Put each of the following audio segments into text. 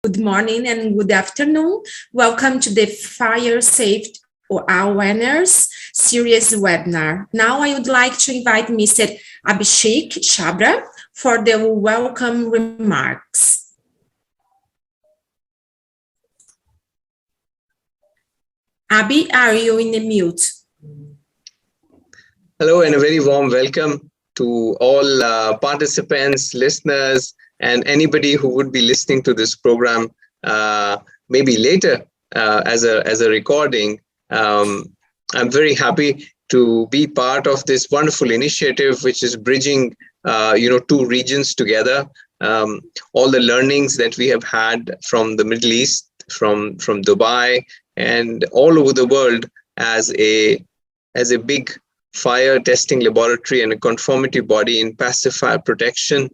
Good morning and good afternoon. Welcome to the Fire Safety Awareness Series webinar. Now I would like to invite Mr. Abhishek Chabra for the welcome remarks. Abhi, are you in the mute? Hello and a very warm welcome to all participants, listeners, and anybody who would be listening to this program maybe later as a recording. I'm very happy to be part of this wonderful initiative, which is bridging two regions together. All the learnings that we have had from the Middle East, from Dubai, and all over the world as a big fire testing laboratory and a conformity body in passive fire protection,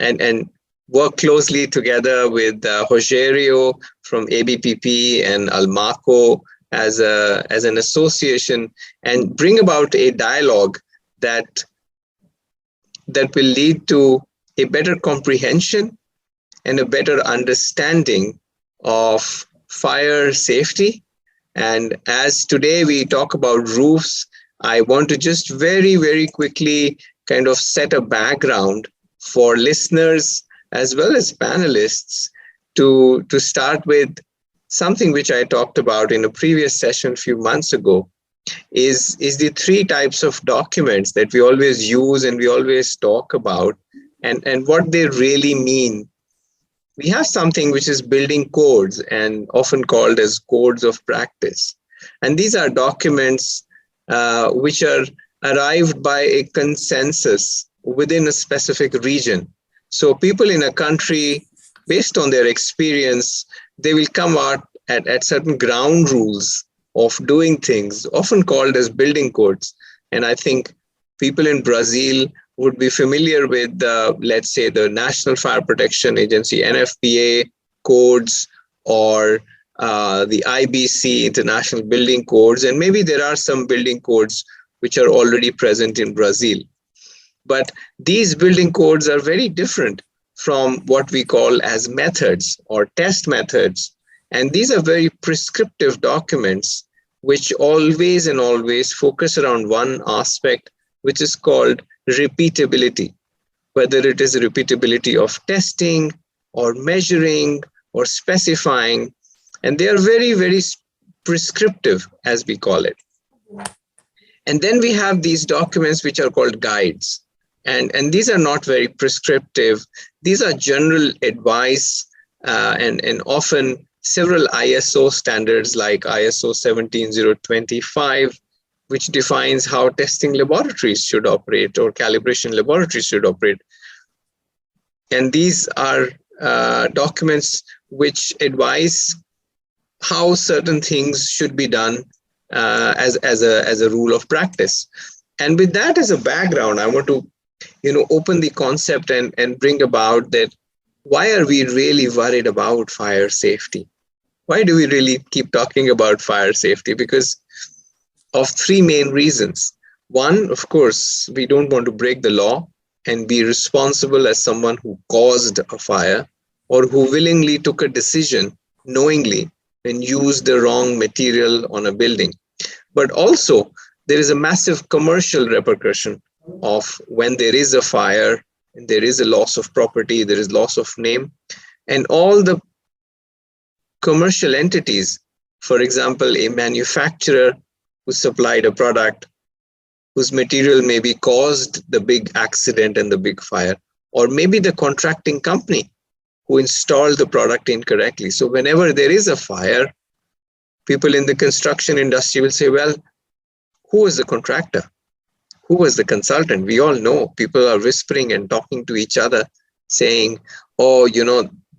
and work closely together with Rogerio from ABPP and Almaco as an association, and bring about a dialogue that will lead to a better comprehension and a better understanding of fire safety. And as today we talk about roofs, I want to just very, very quickly kind of set a background for listeners as well as panelists to start with something which I talked about in a previous session a few months ago, is the three types of documents that we always use and we always talk about, and what they really mean. We have something which is building codes and often called as codes of practice. And these are documents which are arrived by a consensus within a specific region. So people in a country, based on their experience, they will come out at certain ground rules of doing things, often called as building codes. And I think people in Brazil would be familiar with, let's say, the National Fire Protection Agency, NFPA codes, or the IBC, International Building Codes, and maybe there are some building codes which are already present in Brazil. But these building codes are very different from what we call as methods or test methods. And these are very prescriptive documents which always and always focus around one aspect, which is called repeatability, whether it is repeatability of testing or measuring or specifying. And they are very, very prescriptive, as we call it. And then we have these documents which are called guides. And these are not very prescriptive. These are general advice and often several ISO standards like ISO 17025, which defines how testing laboratories should operate or calibration laboratories should operate. And these are documents which advise how certain things should be done as a rule of practice. And with that as a background, I want to open the concept and bring about that why are we really worried about fire safety? Why do we really keep talking about fire safety? Because of three main reasons. One, of course, we don't want to break the law and be responsible as someone who caused a fire or who willingly took a decision knowingly and used the wrong material on a building. But also, there is a massive commercial repercussion of when there is a fire and there is a loss of property, there is loss of name, and all the commercial entities, for example, a manufacturer who supplied a product whose material maybe caused the big accident and the big fire, or maybe the contracting company who installed the product incorrectly. So whenever there is a fire, people in the construction industry will say, well, who was the contractor? Who was the consultant? We all know people are whispering and talking to each other saying, oh,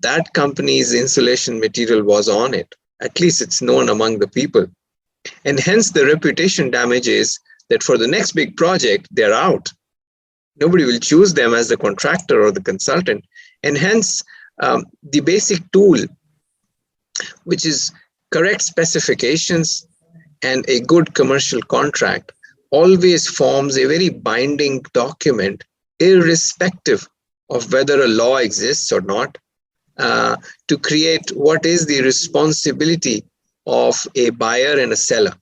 that company's insulation material was on it. At least it's known among the people. And hence the reputation damage is that for the next big project, they're out. Nobody will choose them as the contractor or the consultant. And hence the basic tool, which is correct specifications and a good commercial contract, always forms a very binding document, irrespective of whether a law exists or not, to create what is the responsibility of a buyer and a seller.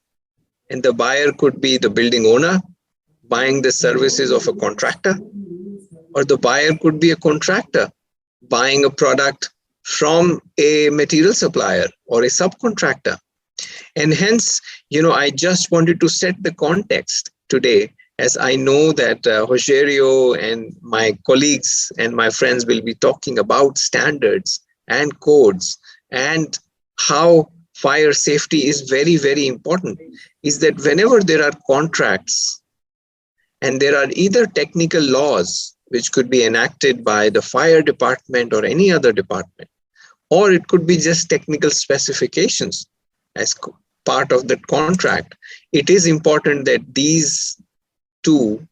And the buyer could be the building owner buying the services of a contractor, or the buyer could be a contractor buying a product from a material supplier or a subcontractor. And hence, I just wanted to set the context today, as I know that Rogério and my colleagues and my friends will be talking about standards and codes and how fire safety is very, very important, is that whenever there are contracts and there are either technical laws which could be enacted by the fire department or any other department, or it could be just technical specifications as part of that contract, it is important that these two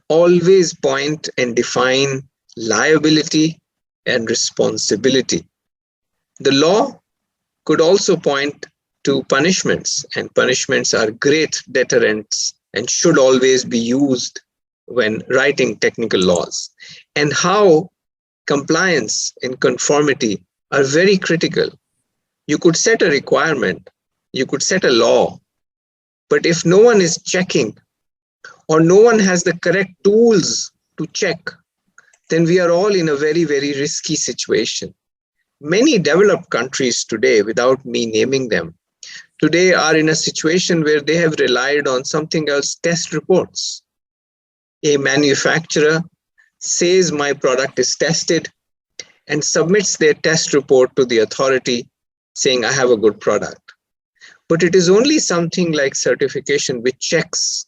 always point and define liability and responsibility. The law could also point to punishments, and punishments are great deterrents and should always be used when writing technical laws. And how compliance and conformity are very critical. You could set a requirement, you could set a law, but if no one is checking or no one has the correct tools to check, then we are all in a very, very risky situation. Many developed countries today, without me naming them, today are in a situation where they have relied on something else, test reports. A manufacturer says my product is tested and submits their test report to the authority saying I have a good product. But it is only something like certification which checks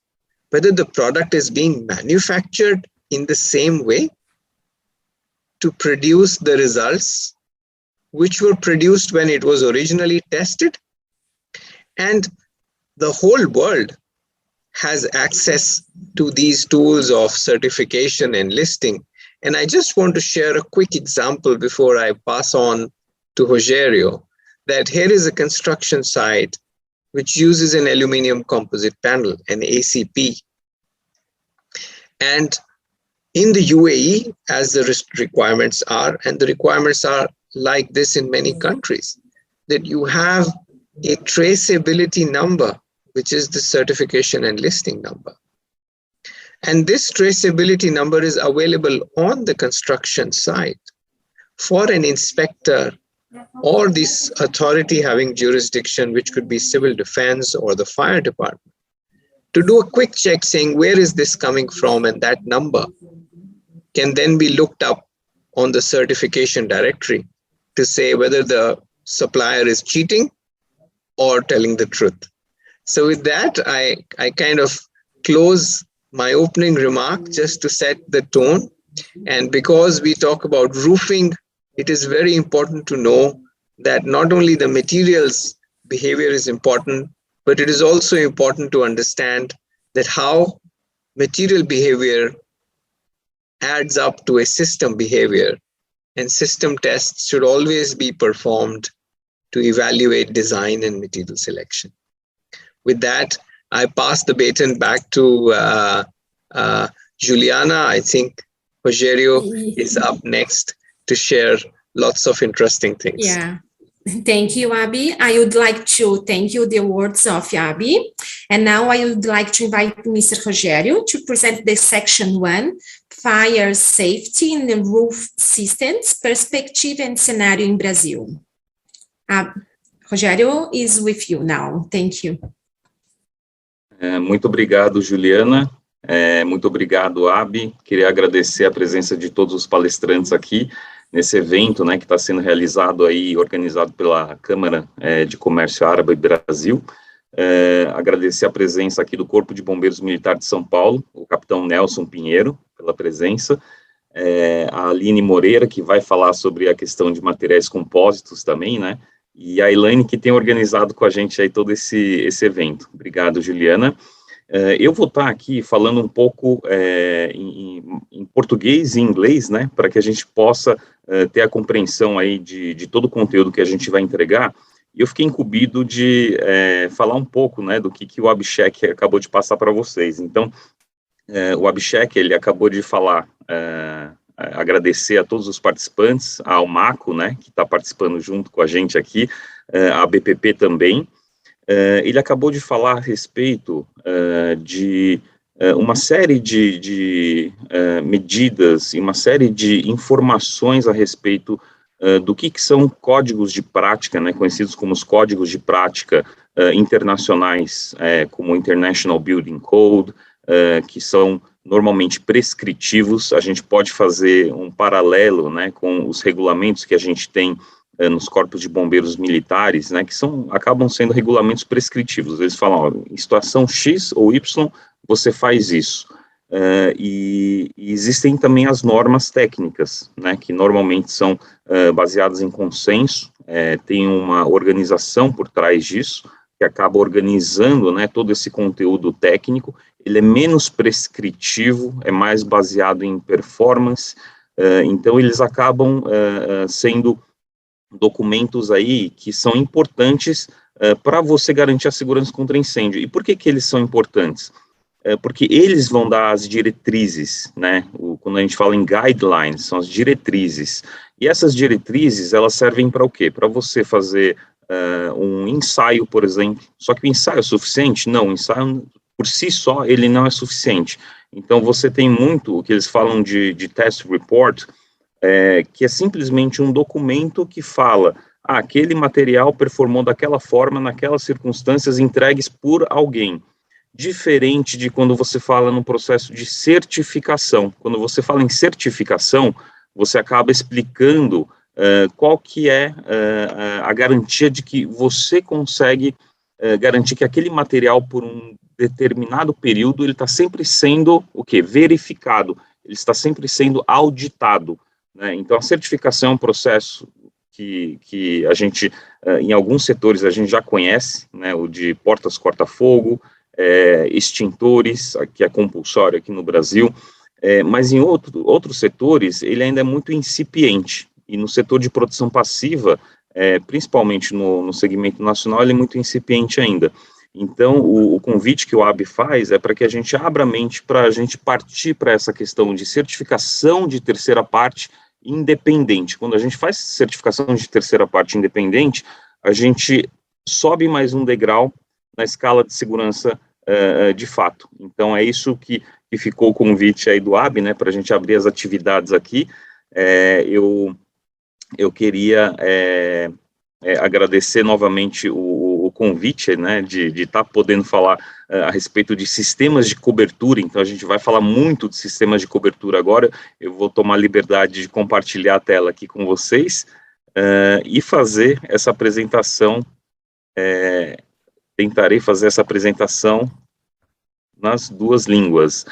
whether the product is being manufactured in the same way to produce the results which were produced when it was originally tested. And the whole world has access to these tools of certification and listing. And I just want to share a quick example before I pass on to Rogério, that here is a construction site which uses an aluminum composite panel, an ACP. And in the UAE, as the requirements are, and the requirements are like this in many countries, that you have a traceability number, which is the certification and listing number. And this traceability number is available on the construction site for an inspector or this authority having jurisdiction, which could be civil defense or the fire department, to do a quick check saying, where is this coming from? And that number can then be looked up on the certification directory to say whether the supplier is cheating or telling the truth. So with that, I kind of close my opening remark just to set the tone. And because we talk about roofing, it is very important to know that not only the materials behavior is important, but it is also important to understand that how material behavior adds up to a system behavior, and system tests should always be performed to evaluate design and material selection. With that, I pass the baton back to Juliana. I think Rogério is up next to share lots of interesting things. Yeah. Thank you, Abby. I would like to thank you the words of Abby. And now I would like to invite Mr. Rogério to present the section 1, Fire Safety in the Roof Systems, Perspective and Scenario in Brazil. Rogério is with you now. Thank you. Muito obrigado, Juliana. Muito obrigado, Abby. Queria agradecer a presença de todos os palestrantes aqui nesse evento, né, que está sendo realizado aí, organizado pela Câmara de Comércio Árabe Brasil. Agradecer a presença aqui do Corpo de Bombeiros Militar de São Paulo, o capitão Nelson Pinheiro, pela presença, a Aline Moreira, que vai falar sobre a questão de materiais compósitos também, né, e a Elaine, que tem organizado com a gente aí todo esse evento. Obrigado, Juliana. Eu vou estar aqui falando um pouco em português e inglês, né, para que a gente possa ter a compreensão aí de todo o conteúdo que a gente vai entregar. E eu fiquei incumbido de falar um pouco, né, do que o Abhishek acabou de passar para vocês. Então, o Abhishek, ele acabou de falar agradecer a todos os participantes, ao Maco, né, que está participando junto com a gente aqui, a BPP também. Ele acabou de falar a respeito de uma série de medidas e uma série de informações a respeito do que são códigos de prática, né, conhecidos como os códigos de prática internacionais, como o International Building Code, que são normalmente prescritivos. A gente pode fazer um paralelo, né, com os regulamentos que a gente tem nos corpos de bombeiros militares, né, que acabam sendo regulamentos prescritivos. Eles falam, ó, em situação X ou Y, você faz isso. E existem também as normas técnicas, né, que normalmente são baseadas em consenso, tem uma organização por trás disso, que acaba organizando, né, todo esse conteúdo técnico. Ele é menos prescritivo, é mais baseado em performance, então eles acabam sendo documentos aí que são importantes para você garantir a segurança contra incêndio. E por que eles são importantes? Porque eles vão dar as diretrizes, né? Quando a gente fala em guidelines, são as diretrizes. E essas diretrizes, elas servem para o quê? Para você fazer um ensaio, por exemplo. Só que o ensaio é suficiente? Não, o ensaio por si só, ele não é suficiente. Então, você tem muito, o que eles falam de test report, que é simplesmente um documento que fala, aquele material performou daquela forma, naquelas circunstâncias entregues por alguém. Diferente de quando você fala no processo de certificação. Quando você fala em certificação, você acaba explicando qual que é a garantia de que você consegue garantir que aquele material, por um determinado período, ele está sempre sendo, verificado, ele está sempre sendo auditado, né? Então, a certificação é um processo que a gente, em alguns setores, a gente já conhece, né, o de portas corta-fogo, extintores, que é compulsório aqui no Brasil, mas em outros setores, ele ainda é muito incipiente, e no setor de proteção passiva, principalmente no segmento nacional, ele é muito incipiente ainda. Então, o convite que o AB faz é para que a gente abra a mente para a gente partir para essa questão de certificação de terceira parte independente. Quando a gente faz certificação de terceira parte independente, a gente sobe mais um degrau na escala de segurança de fato. Então, é isso que ficou o convite aí do AB, né, para a gente abrir as atividades aqui. Eu queria agradecer novamente o convite, né, de estar podendo falar a respeito de sistemas de cobertura. Então, a gente vai falar muito de sistemas de cobertura agora. Eu vou tomar a liberdade de compartilhar a tela aqui com vocês e fazer essa apresentação, tentarei fazer essa apresentação nas duas línguas.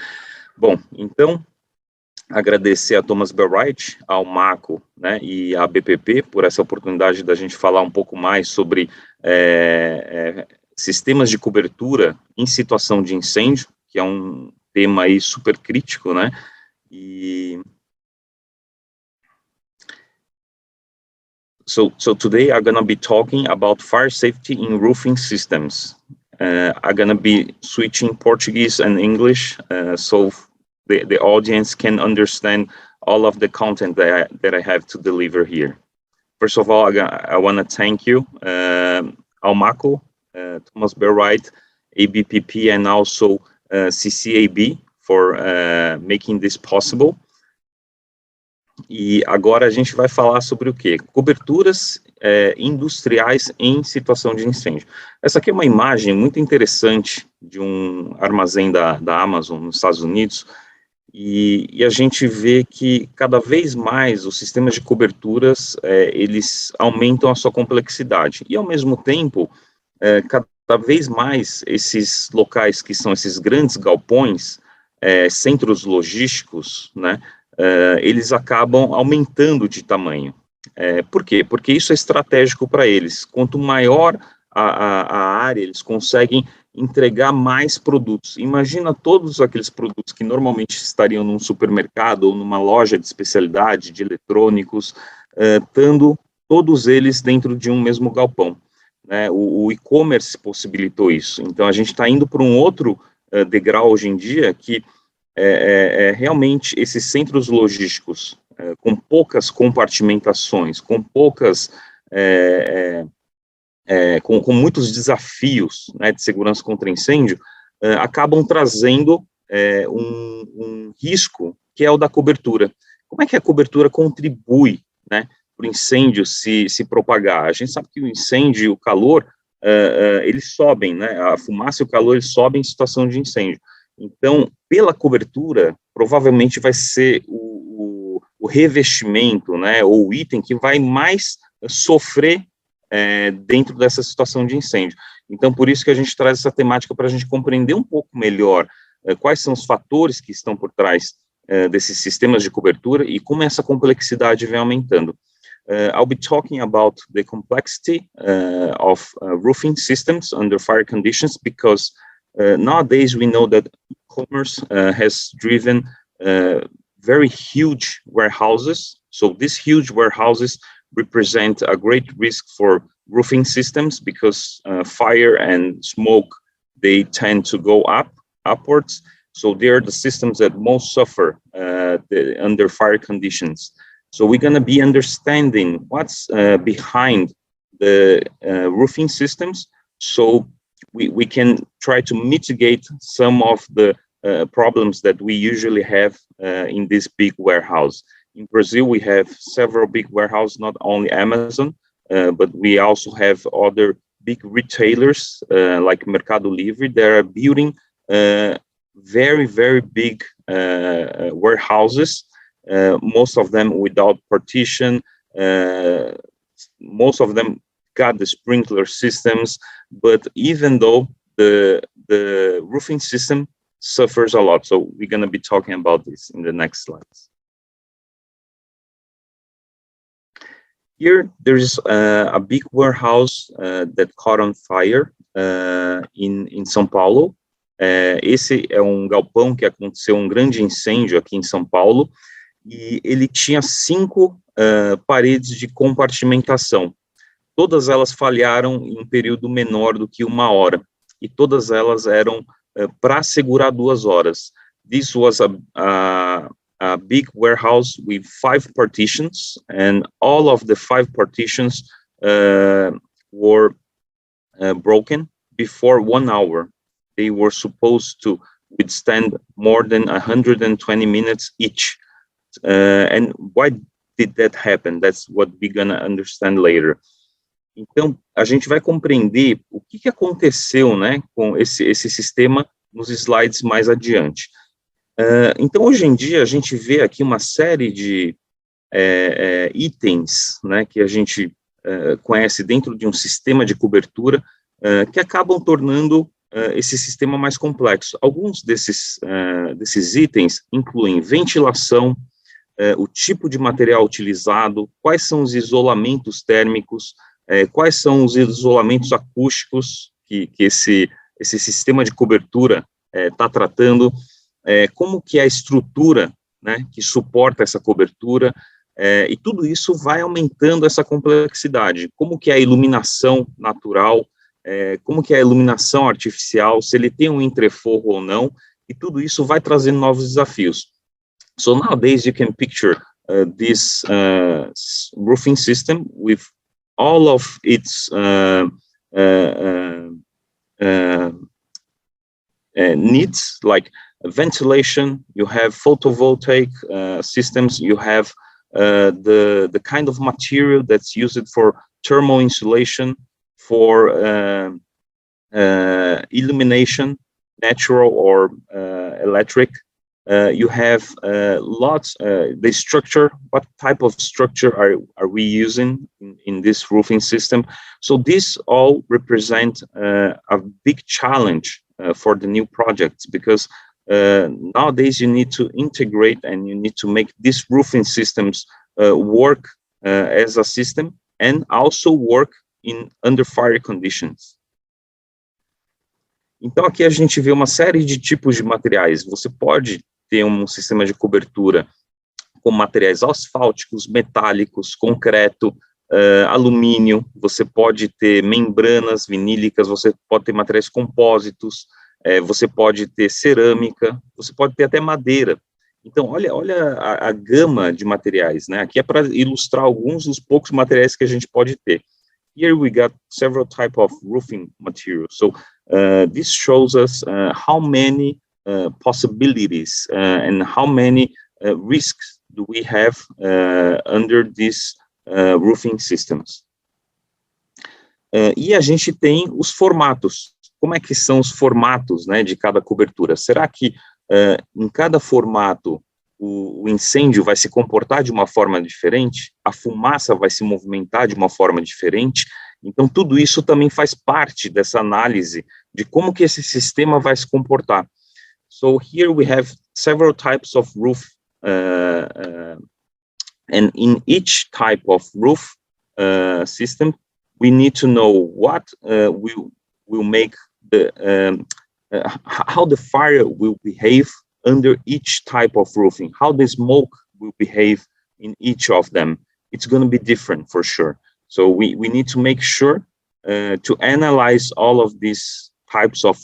Bom, então, agradecer a Thomas Bell-Wright, ao Maco, né, e à BPP por essa oportunidade da gente falar um pouco mais sobre sistemas de cobertura em situação de incêndio, que é um tema aí super crítico, né, So today I'm going to be talking about fire safety in roofing systems. I'm going to be switching Portuguese and English, so the audience can understand all of the content that I have to deliver here. First of all, I want to thank you, Almaco, Thomas Bell-Wright, ABPP, and also CCAB for making this possible. E agora a gente vai falar sobre o quê? Coberturas industriais em situação de incêndio. Essa aqui é uma imagem muito interessante de um armazém da Amazon nos Estados Unidos, e a gente vê que cada vez mais os sistemas de coberturas, eles aumentam a sua complexidade, e ao mesmo tempo, cada vez mais esses locais que são esses grandes galpões, centros logísticos, né, eles acabam aumentando de tamanho. Por quê? Porque isso é estratégico para eles. Quanto maior a área, eles conseguem entregar mais produtos. Imagina todos aqueles produtos que normalmente estariam num supermercado ou numa loja de especialidade, de eletrônicos, estando todos eles dentro de um mesmo galpão, né? O e-commerce possibilitou isso. Então, a gente está indo para um outro degrau hoje em dia, que realmente esses centros logísticos com poucas compartimentações, com poucas, com muitos desafios, né, de segurança contra incêndio, acabam trazendo um risco, que é o da cobertura. Como é que a cobertura contribui, né, para o incêndio se propagar? A gente sabe que o incêndio e o calor, eles sobem, né, a fumaça e o calor, eles sobem em situação de incêndio. Então, pela cobertura, provavelmente vai ser o revestimento, né, ou o item que vai mais sofrer dentro dessa situação de incêndio. Então, por isso que a gente traz essa temática para a gente compreender um pouco melhor quais são os fatores que estão por trás desses sistemas de cobertura e como essa complexidade vem aumentando. I'll be talking about the complexity of roofing systems under fire conditions, because nowadays we know that e-commerce has driven very huge warehouses. So these huge warehouses represent a great risk for roofing systems, because fire and smoke, they tend to go upwards. So they are the systems that most suffer under fire conditions. So we're going to be understanding what's behind the roofing systems, so we can try to mitigate some of the problems that we usually have in this big warehouse. In Brazil, we have several big warehouses, not only Amazon, but we also have other big retailers like Mercado Livre that are building very, very big warehouses, most of them without partition, most of them got the sprinkler systems, but even though the roofing system suffers a lot. So we're going to be talking about this in the next slides. Here, there is a big warehouse that caught on fire in São Paulo. Esse é um galpão que aconteceu um grande incêndio aqui em São Paulo, e ele tinha 5 paredes de compartimentação. Todas elas falharam em um período menor do que 1 hora, e todas elas eram para segurar 2 horas. This was a big warehouse with 5 partitions, and all of the 5 partitions were broken before 1 hour. They were supposed to withstand more than 120 minutes each. And why did that happen? That's what we're going to understand later. Então, a gente vai compreender o que aconteceu, né, com esse sistema nos slides mais adiante. Então, hoje em dia, a gente vê aqui uma série de itens, né, que a gente conhece dentro de um sistema de cobertura, que acabam tornando esse sistema mais complexo. Alguns desses itens incluem ventilação, o tipo de material utilizado, quais são os isolamentos térmicos, quais são os isolamentos acústicos que esse sistema de cobertura está tratando, como que é a estrutura, né, que suporta essa cobertura, e tudo isso vai aumentando essa complexidade. Como que é a iluminação natural, como que é a iluminação artificial, se ele tem um entreforro ou não, e tudo isso vai trazendo novos desafios. So nowadays you can picture this roofing system with all of its needs, like ventilation, you have photovoltaic systems, you have the kind of material that's used for thermal insulation, for illumination, natural or electric. You have lots, the structure, what type of structure are we using in this roofing system? So this all represent a big challenge for the new projects, because nowadays you need to integrate and you need to make these roofing systems work as a system and also work under fire conditions. Então aqui a gente vê uma série de tipos de materiais. Você pode ter um sistema de cobertura com materiais asfálticos, metálicos, concreto, alumínio, você pode ter membranas vinílicas, você pode ter materiais compósitos, você pode ter cerâmica, você pode ter até madeira. Então, olha a gama de materiais, né? Aqui é para ilustrar alguns dos poucos materiais que a gente pode ter. Here we got several types of roofing materials. So this shows us how many possibilities and how many risks do we have under these roofing systems. E a gente tem os formatos. Como é que são os formatos, né, de cada cobertura? Será que em cada formato o incêndio vai se comportar de uma forma diferente? A fumaça vai se movimentar de uma forma diferente? Então, tudo isso também faz parte dessa análise de como que esse sistema vai se comportar. So, here we have several types of roof, and in each type of roof system, we need to know what will make how the fire will behave under each type of roofing, how the smoke will behave in each of them. It's going to be different for sure. So we need to make sure to analyze all of these types of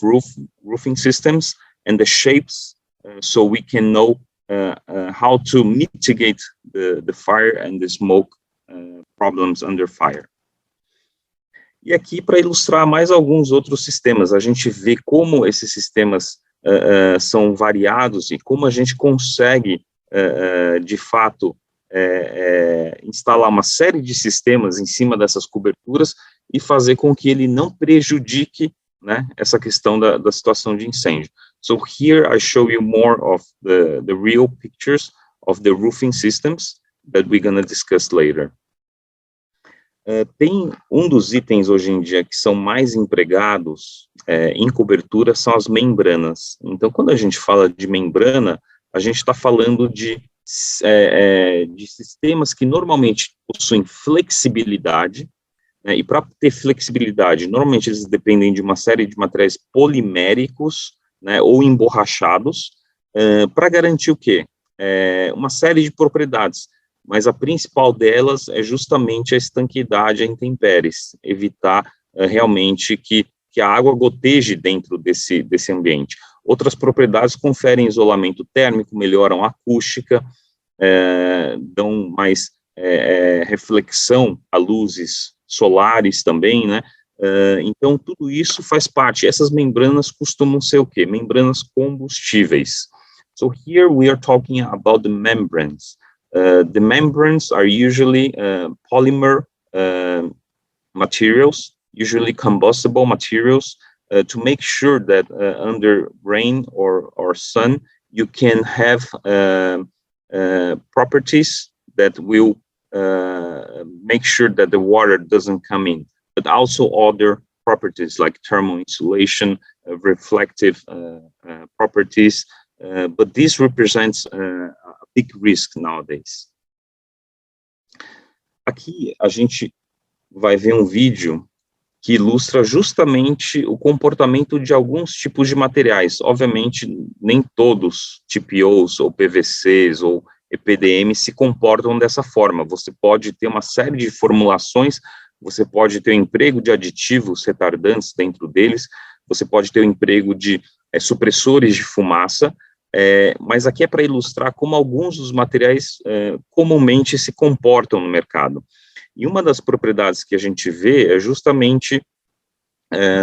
roofing systems and the shapes, so we can know how to mitigate the fire and the smoke problems under fire. E aqui, para ilustrar mais alguns outros sistemas, a gente vê como esses sistemas são variados e como a gente consegue, de fato, instalar uma série de sistemas em cima dessas coberturas e fazer com que ele não prejudique, né, essa questão da situação de incêndio. So here I show you more of the real pictures of the roofing systems that we're going to discuss later. Tem um dos itens hoje em dia que são mais empregados em cobertura são as membranas. Então, quando a gente fala de membrana, a gente está falando de sistemas que normalmente possuem flexibilidade, né, e para ter flexibilidade, normalmente eles dependem de uma série de materiais poliméricos, né, ou emborrachados, para garantir o quê? Uma série de propriedades. Mas a principal delas é justamente a estanqueidade, a intempéries, evitar realmente que a água goteje dentro desse ambiente. Outras propriedades conferem isolamento térmico, melhoram a acústica, dão mais reflexão a luzes solares também, né? Então, tudo isso faz parte. Essas membranas costumam ser o quê? Membranas combustíveis. So here we are talking about the membranes. The membranes are usually polymer materials, usually combustible materials, to make sure that under rain or sun, you can have properties that will make sure that the water doesn't come in, but also other properties like thermal insulation, reflective properties, but this represents a big risk nowadays. Aqui a gente vai ver um vídeo que ilustra justamente o comportamento de alguns tipos de materiais. Obviamente, nem todos TPOs ou PVCs ou EPDM se comportam dessa forma. Você pode ter uma série de formulações, você pode ter o emprego de aditivos retardantes dentro deles, você pode ter o emprego de supressores de fumaça, mas aqui é para ilustrar como alguns dos materiais comumente se comportam no mercado. E uma das propriedades que a gente vê é justamente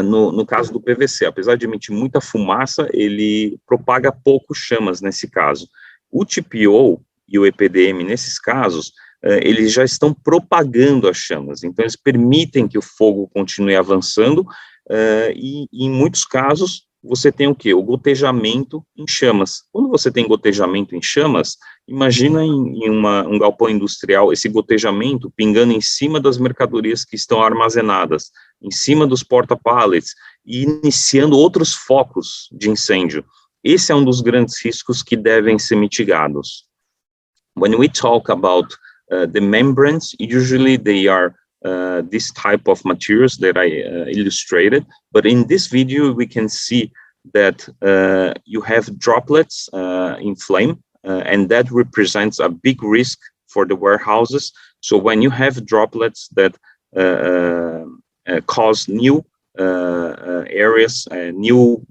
no caso do PVC. Apesar de emitir muita fumaça, ele propaga pouco chamas nesse caso. O TPO e o EPDM, nesses casos, eles já estão propagando as chamas, então eles permitem que o fogo continue avançando, e em muitos casos você tem o quê? O gotejamento em chamas. Quando você tem gotejamento em chamas, imagina em um galpão industrial, esse gotejamento pingando em cima das mercadorias que estão armazenadas, em cima dos porta-pallets, e iniciando outros focos de incêndio. Esse é um dos grandes riscos que devem ser mitigados. When we talk about the membranes, usually they are this type of materials that I illustrated, but in this video we can see that you have droplets in flame, and that represents a big risk for the warehouses. So when you have droplets that cause new areas, new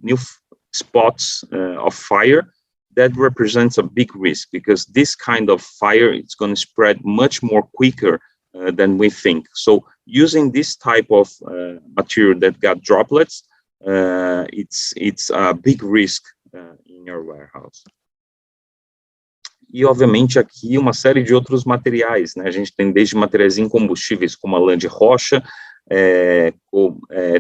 spots of fire, that represents a big risk, because this kind of fire, it's going to spread much more quicker than we think. So using this type of material that got droplets, it's a big risk in your warehouse. E, obviamente, aqui uma série de outros materiais, né? A gente tem desde materiais incombustíveis, como a lã de rocha,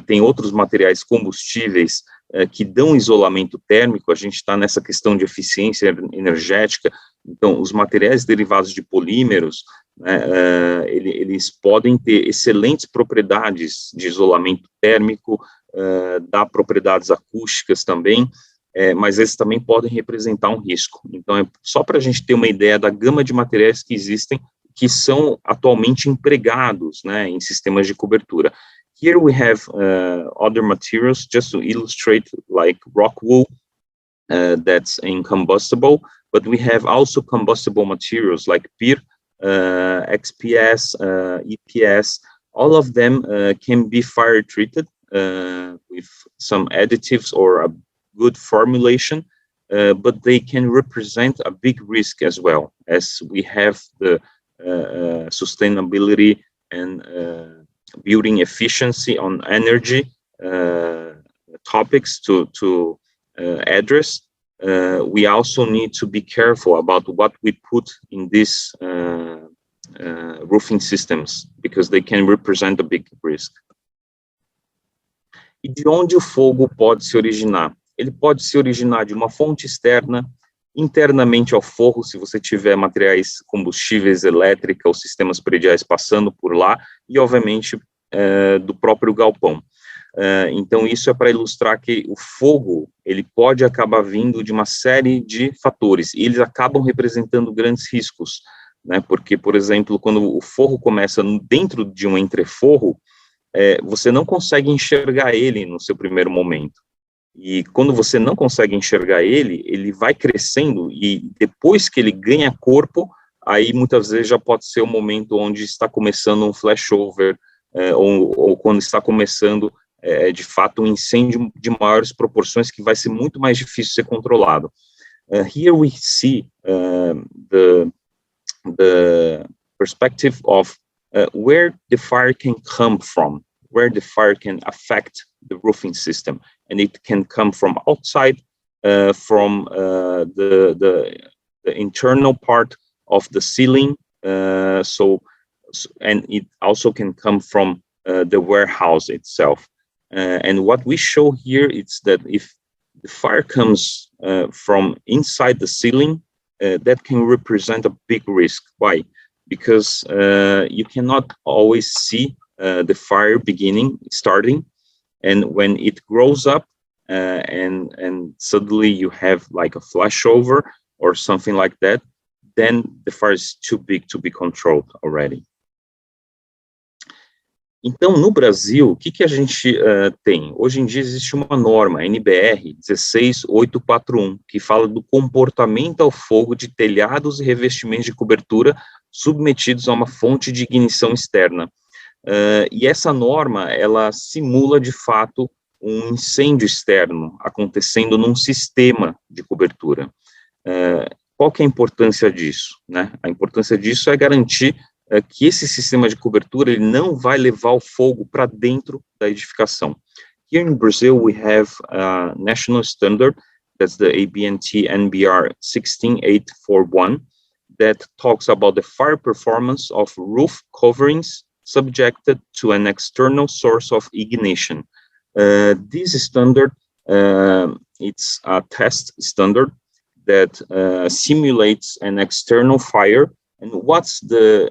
tem outros materiais combustíveis que dão isolamento térmico. A gente está nessa questão de eficiência energética. Então, os materiais derivados de polímeros, né, eles podem ter excelentes propriedades de isolamento térmico, dá propriedades acústicas também, mas esses também podem representar um risco. Então, é só para a gente ter uma ideia da gama de materiais que existem, que são atualmente empregados, né, em sistemas de cobertura. Here we have other materials, just to illustrate, like rock wool, that's incombustible, but we have also combustible materials like PIR, XPS, EPS. All of them can be fire treated with some additives or a good formulation, but they can represent a big risk as well, as we have the sustainability and building efficiency on energy topics to address. We also need to be careful about what we put in these roofing systems, because they can represent a big risk. E de onde o fogo pode se originar? Ele pode se originar de uma fonte externa, internamente ao forro, se você tiver materiais combustíveis, elétrica ou sistemas prediais passando por lá, e, obviamente, do próprio galpão. Então, isso é para ilustrar que o fogo, ele pode acabar vindo de uma série de fatores, e eles acabam representando grandes riscos, né? Porque, por exemplo, quando o forro começa dentro de um entreforro, você não consegue enxergar ele no seu primeiro momento. E quando você não consegue enxergar ele vai crescendo, e depois que ele ganha corpo, aí muitas vezes já pode ser o momento onde está começando um flashover, ou quando está começando, de fato, um incêndio de maiores proporções, que vai ser muito mais difícil ser controlado. Here we see the perspective of where the fire can come from, where the fire can affect the roofing system, and it can come from outside, from the internal part of the ceiling, and it also can come from the warehouse itself. And what we show here is that if the fire comes from inside the ceiling, that can represent a big risk. Why? Because you cannot always see the fire starting, and when it grows up, and suddenly you have like a flashover or something like that, then the fire is too big to be controlled already. Então, no Brasil, o que a gente tem? Hoje em dia existe uma norma, NBR 16841, que fala do comportamento ao fogo de telhados e revestimentos de cobertura submetidos a uma fonte de ignição externa. E essa norma, ela simula, de fato, um incêndio externo acontecendo num sistema de cobertura. Qual que é a importância disso, né? A importância disso é garantir que esse sistema de cobertura ele não vai levar o fogo para dentro da edificação. Here in Brazil, we have a national standard, that's the ABNT NBR 16841, that talks about the fire performance of roof coverings subjected to an external source of ignition. This standard, it's a test standard that simulates an external fire. And what's the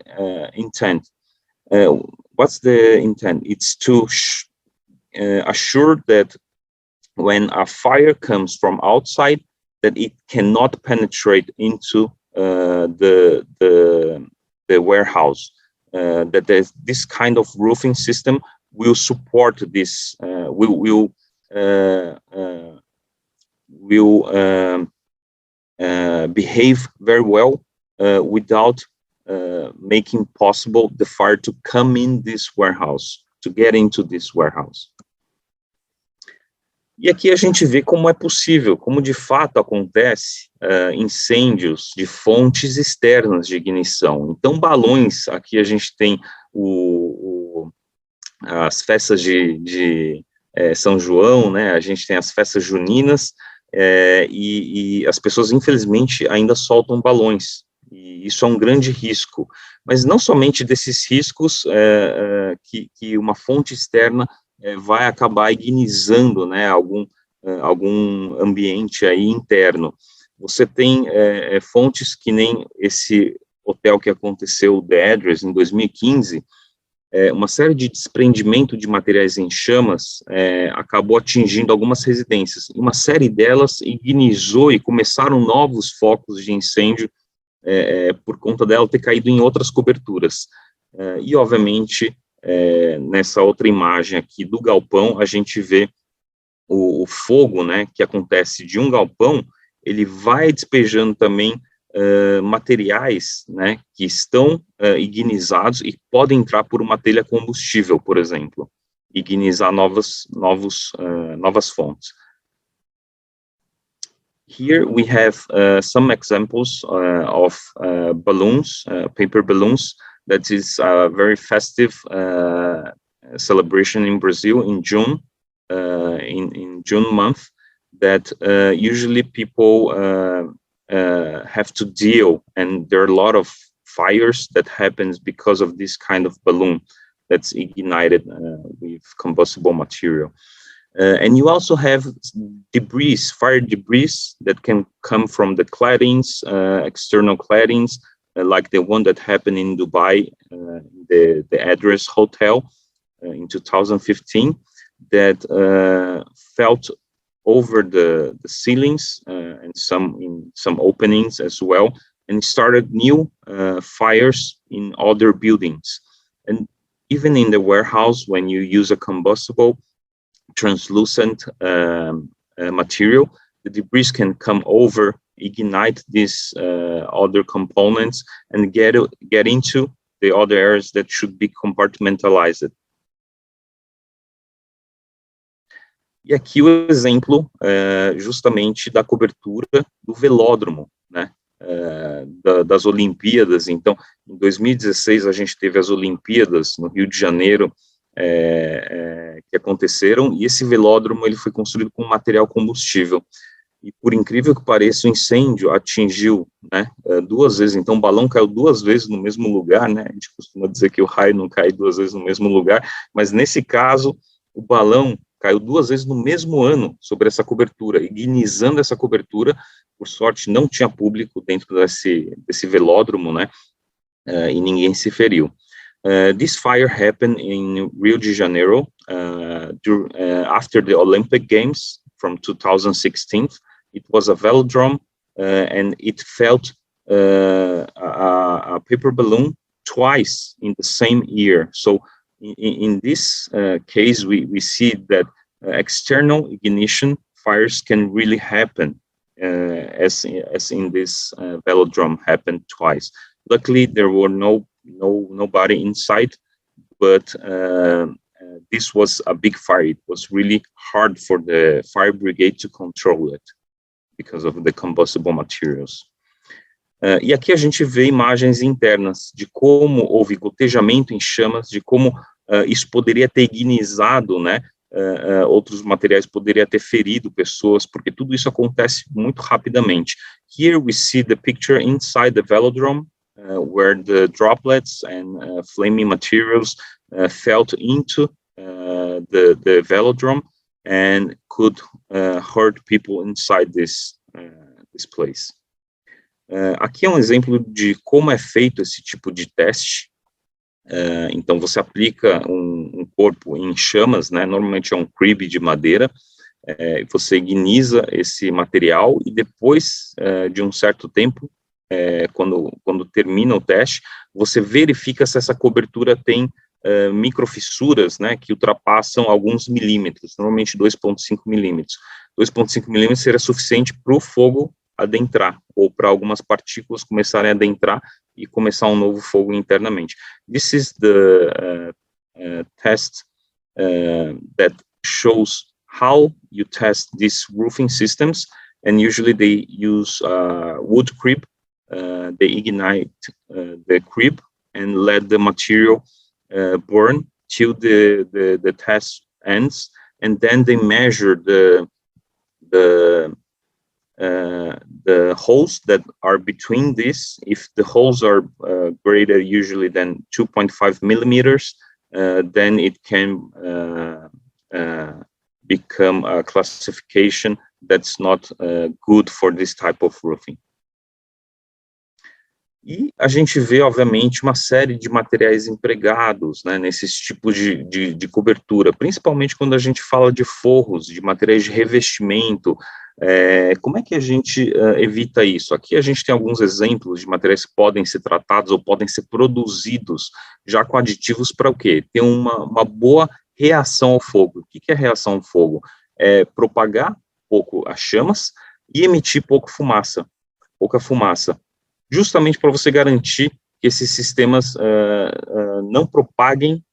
intent? It's to assure that when a fire comes from outside, that it cannot penetrate into the warehouse. That this kind of roofing system will support this, will behave very well without making possible the fire to come in this warehouse, to get into this warehouse. E aqui a gente vê como é possível, como de fato acontece incêndios de fontes externas de ignição. Então, balões, aqui a gente tem as festas de São João, né? A gente tem as festas juninas, e as pessoas, infelizmente, ainda soltam balões, e isso é um grande risco. Mas não somente desses riscos que uma fonte externa vai acabar ignizando, né, algum ambiente aí interno. Você tem fontes que nem esse hotel que aconteceu, o The Address, em 2015, uma série de desprendimento de materiais em chamas acabou atingindo algumas residências. E uma série delas ignizou e começaram novos focos de incêndio por conta dela ter caído em outras coberturas. E, obviamente, nessa outra imagem aqui do galpão, a gente vê o fogo, né, que acontece de um galpão, ele vai despejando também materiais, né, que estão ignizados e podem entrar por uma telha combustível, por exemplo, ignizar novas fontes. Here we have some examples of balloons, paper balloons. That is a very festive celebration in Brazil in June, in June month, that usually people have to deal, and there are a lot of fires that happens because of this kind of balloon that's ignited with combustible material. And you also have debris, fire debris that can come from the claddings, external claddings, like the one that happened in Dubai, the Address Hotel in 2015, that felt over the ceilings and in some openings as well, and started new fires in other buildings. And even in the warehouse, when you use a combustible, translucent material, the debris can come over, ignite these other components, and get into the other areas that should be compartmentalized. E aqui o exemplo justamente da cobertura do velódromo, né, das Olimpíadas. Então, em 2016 a gente teve as Olimpíadas no Rio de Janeiro, que aconteceram, e esse velódromo ele foi construído com material combustível. E por incrível que pareça, o incêndio atingiu, né, 2 vezes. Então o balão caiu 2 vezes no mesmo lugar, né? A gente costuma dizer que o raio não cai 2 vezes no mesmo lugar, mas nesse caso o balão caiu 2 vezes no mesmo ano sobre essa cobertura, ignizando essa cobertura. Por sorte, não tinha público dentro desse velódromo, né? E ninguém se feriu. This fire happened in Rio de Janeiro after the Olympic Games from 2016. It was a velodrome, and it felt a paper balloon twice in the same year. So in this case, we see that external ignition fires can really happen, as in this velodrome happened twice. Luckily, there were nobody inside, but this was a big fire. It was really hard for the fire brigade to control it because of the combustible materials. E aqui a gente vê imagens internas de como houve gotejamento em chamas, de como isso poderia ter ignizado, né? Outros materiais, poderia ter ferido pessoas, porque tudo isso acontece muito rapidamente. Here we see the picture inside the velodrome, where the droplets and flaming materials fell into the velodrome and could hurt people inside this place. Aqui é um exemplo de como é feito esse tipo de teste. Então você aplica um corpo em chamas, né? Normalmente é um crib de madeira. Você igniza esse material e depois de um certo tempo, quando termina o teste, você verifica se essa cobertura tem microfissuras, né, que ultrapassam alguns milímetros, normalmente 2,5 milímetros. 2,5 milímetros seria suficiente para o fogo adentrar, ou para algumas partículas começarem a adentrar e começar um novo fogo internamente. This is the test that shows how you test these roofing systems, and usually they use wood creep. They ignite the creep and let the material burn till the test ends, and then they measure the holes that are between this. If the holes are greater usually than 2.5 millimeters, then it can become a classification that's not good for this type of roofing. E a gente vê, obviamente, uma série de materiais empregados, né, nesses tipos de cobertura, principalmente quando a gente fala de forros, de materiais de revestimento. Como é que a gente evita isso? Aqui a gente tem alguns exemplos de materiais que podem ser tratados ou podem ser produzidos já com aditivos para o quê? Ter uma boa reação ao fogo. O que é reação ao fogo? É propagar pouco as chamas e emitir pouca fumaça, justamente para você garantir que esses sistemas não propaguem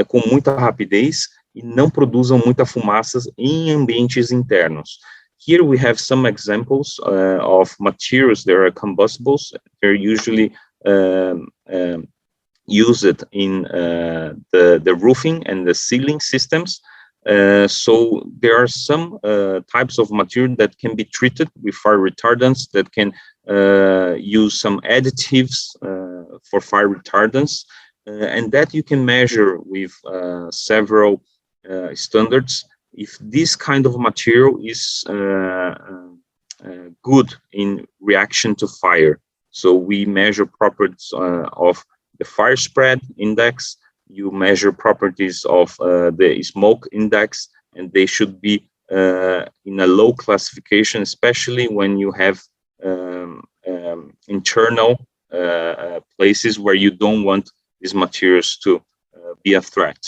com muita rapidez e não produzam muita fumaça em ambientes internos. Here we have some examples of materials that are combustibles. They're usually used in the roofing and the ceiling systems. So there are some types of material that can be treated with fire retardants, that can use some additives for fire retardants, and that you can measure with several standards if this kind of material is good in reaction to fire. So we measure properties of the fire spread index, you measure properties of the smoke index, and they should be in a low classification, especially when you have internal places where you don't want these materials to be a threat.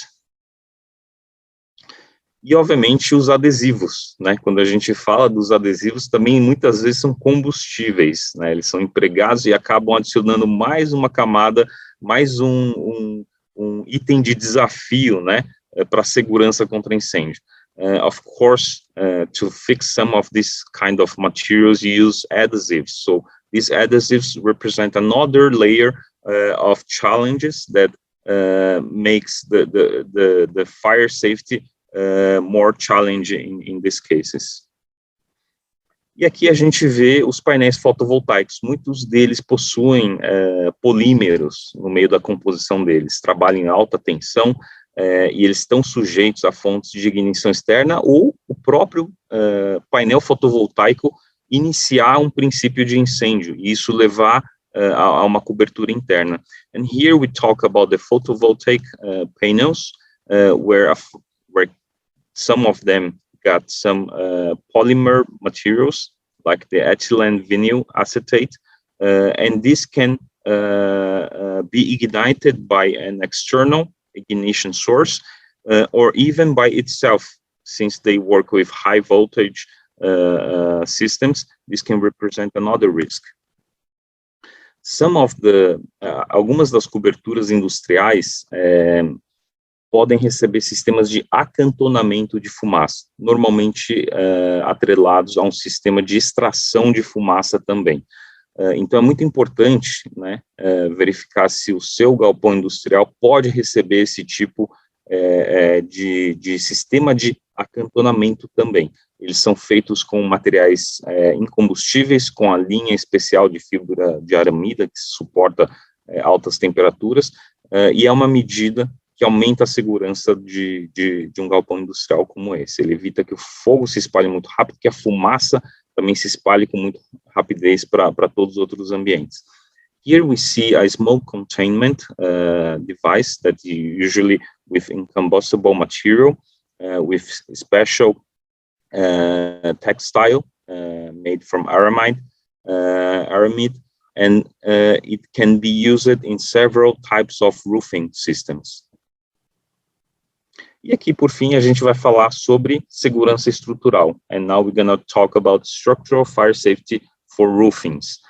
E, obviamente, os adesivos, né? Quando a gente fala dos adesivos, também muitas vezes são combustíveis, né? Eles são empregados e acabam adicionando mais uma camada, mais um item de desafio, né? Para a segurança contra incêndio. Of course, to fix some of these kind of materials, you use adhesives. So these adhesives represent another layer of challenges that makes the fire safety more challenging in these cases. E aqui a gente vê os painéis fotovoltaicos. Muitos deles possuem polímeros no meio da composição deles, trabalham em alta tensão, e eles estão sujeitos a fontes de ignição externa ou o próprio painel fotovoltaico iniciar um princípio de incêndio, e isso levar a uma cobertura interna. And here we talk about the photovoltaic panels, where some of them got some polymer materials, like the ethylene vinyl acetate, and this can be ignited by an external ignition source, or even by itself, since they work with high voltage systems. This can represent another risk. Algumas das coberturas industriais podem receber sistemas de acantonamento de fumaça, normalmente atrelados a um sistema de extração de fumaça também. Então é muito importante, né, verificar se o seu galpão industrial pode receber esse tipo de sistema de acantonamento também. Eles são feitos com materiais incombustíveis, com a linha especial de fibra de aramida, que suporta altas temperaturas, e é uma medida que aumenta a segurança de um galpão industrial como esse. Ele evita que o fogo se espalhe muito rápido, que a fumaça também se espalhe com muita rapidez para todos os outros ambientes. Here we see a smoke containment device that you usually with incombustible material, with special textile made from aramide, and it can be used in several types of roofing systems. E aqui, por fim, a gente vai falar sobre segurança estrutural. And now we're going to talk about structural fire safety for roofings.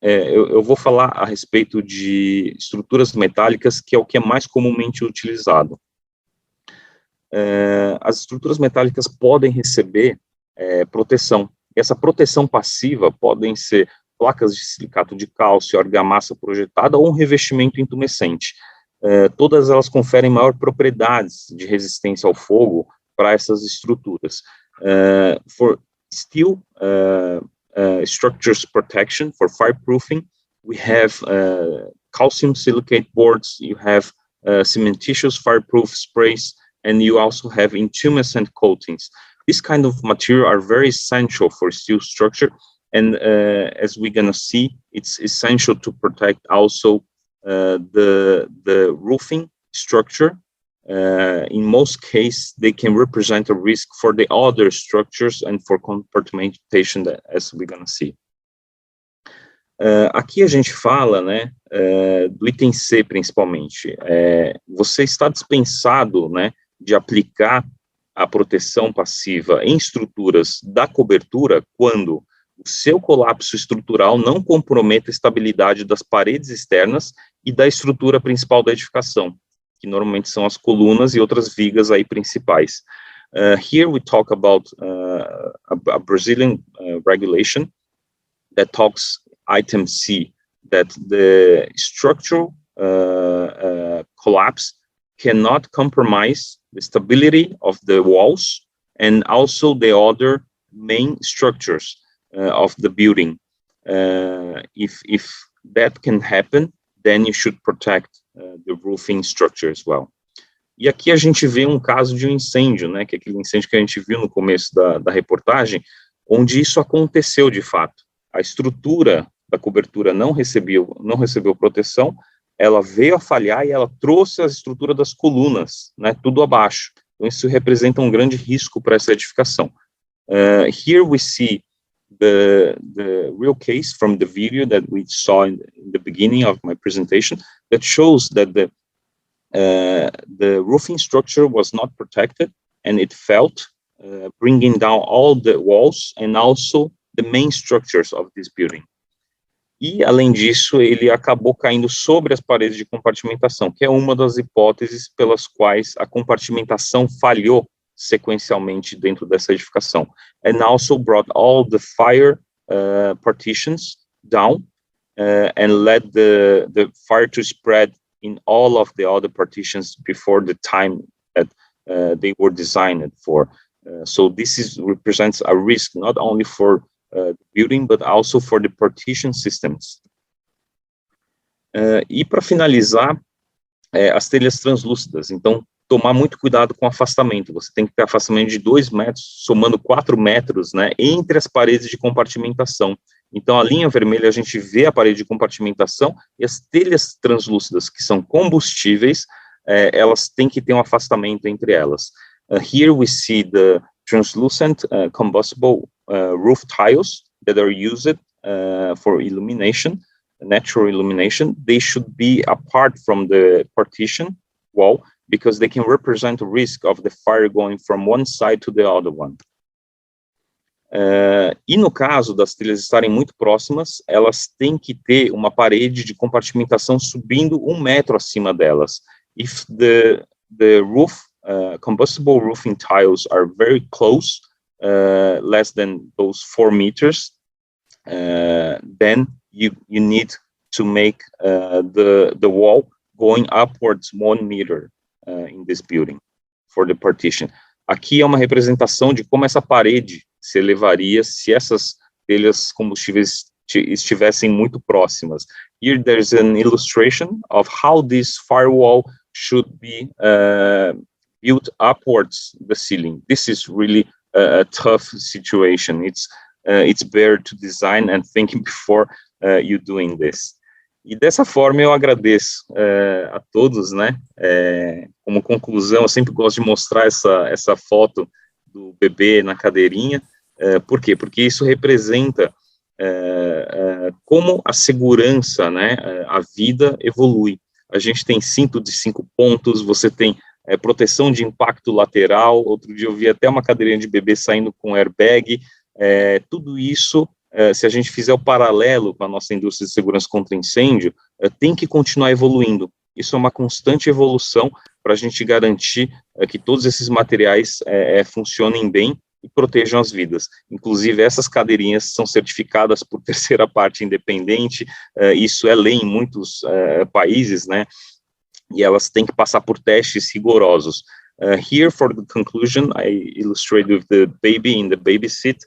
Eu vou falar a respeito de estruturas metálicas, que é o que é mais comumente utilizado. as estruturas metálicas podem receber proteção. Essa proteção passiva podem ser placas de silicato de cálcio, argamassa projetada ou um revestimento intumescente. Todas elas conferem maior propriedades de resistência ao fogo para essas estruturas. For steel structures protection, for fireproofing, we have calcium silicate boards, you have cementitious fireproof sprays, and you also have intumescent coatings. This kind of material are very essential for steel structure, and as we're gonna see, it's essential to protect also the roofing structure. In most cases, they can represent a risk for the other structures and for compartmentation, as we're gonna see. Aqui a gente fala, né, do item C principalmente. Você está dispensado, né, de aplicar a proteção passiva em estruturas da cobertura quando o seu colapso estrutural não comprometa a estabilidade das paredes externas e da estrutura principal da edificação, que normalmente são as colunas e outras vigas aí principais. Here we talk about a Brazilian regulation that talks item C, that the structural collapse cannot compromise the stability of the walls and also the other main structures of the building. If that can happen, then you should protect the roofing structure as well. E aqui a gente vê um caso de um incêndio, né, que é aquele incêndio que a gente viu no começo da reportagem, onde isso aconteceu de fato. A estrutura da cobertura não recebeu proteção, ela veio a falhar e ela trouxe a estrutura das colunas, né, tudo abaixo. Então isso representa um grande risco para essa edificação. Here we see the real case from the video that we saw in the beginning of my presentation that shows that the roofing structure was not protected and it felt, bringing down all the walls and also the main structures of this building. E, além disso, ele acabou caindo sobre as paredes de compartimentação, que é uma das hipóteses pelas quais a compartimentação falhou sequencialmente dentro dessa edificação. And also brought all the fire partitions down and led the fire to spread in all of the other partitions before the time that they were designed for. So this represents a risk not only for the building, but also for the partition systems. E para finalizar, as telhas translúcidas. Então, tomar muito cuidado com o afastamento. Você tem que ter afastamento de 2 metros, somando 4 metros, né, entre as paredes de compartimentação. Então, a linha vermelha, a gente vê a parede de compartimentação e as telhas translúcidas, que são combustíveis, elas têm que ter um afastamento entre elas. Here we see the translucent combustible roof tiles that are used for illumination, natural illumination. They should be apart from the partition wall because they can represent a risk of the fire going from one side to the other one. E no caso das telhas estarem muito próximas, elas têm que ter uma parede de compartimentação subindo 1 metro acima delas. If the roof, combustible roofing tiles are very close, less than those 4 meters, then you need to make the wall going upwards 1 meter in this building for the partition. Aqui é uma representação de como essa parede se elevaria se essas telhas combustíveis estivessem muito próximas. Here there's an illustration of how this firewall should be built upwards the ceiling. This is really a tough situation. It's better to design and thinking before you doing this. E dessa forma eu agradeço a todos, né? Como conclusão, eu sempre gosto de mostrar essa foto do bebê na cadeirinha. Por quê? Porque isso representa como a segurança, né? A vida evolui. A gente tem cinto de 5 pontos, você tem proteção de impacto lateral. Outro dia eu vi até uma cadeirinha de bebê saindo com airbag. Tudo isso, se a gente fizer o paralelo com a nossa indústria de segurança contra incêndio, tem que continuar evoluindo. isso é uma constante evolução para a gente garantir que todos esses materiais funcionem bem e protejam as vidas. Inclusive, essas cadeirinhas são certificadas por terceira parte independente, isso é lei em muitos países, né, e elas têm que passar por testes rigorosos. Here, for the conclusion, I illustrate with the baby in the baby seat,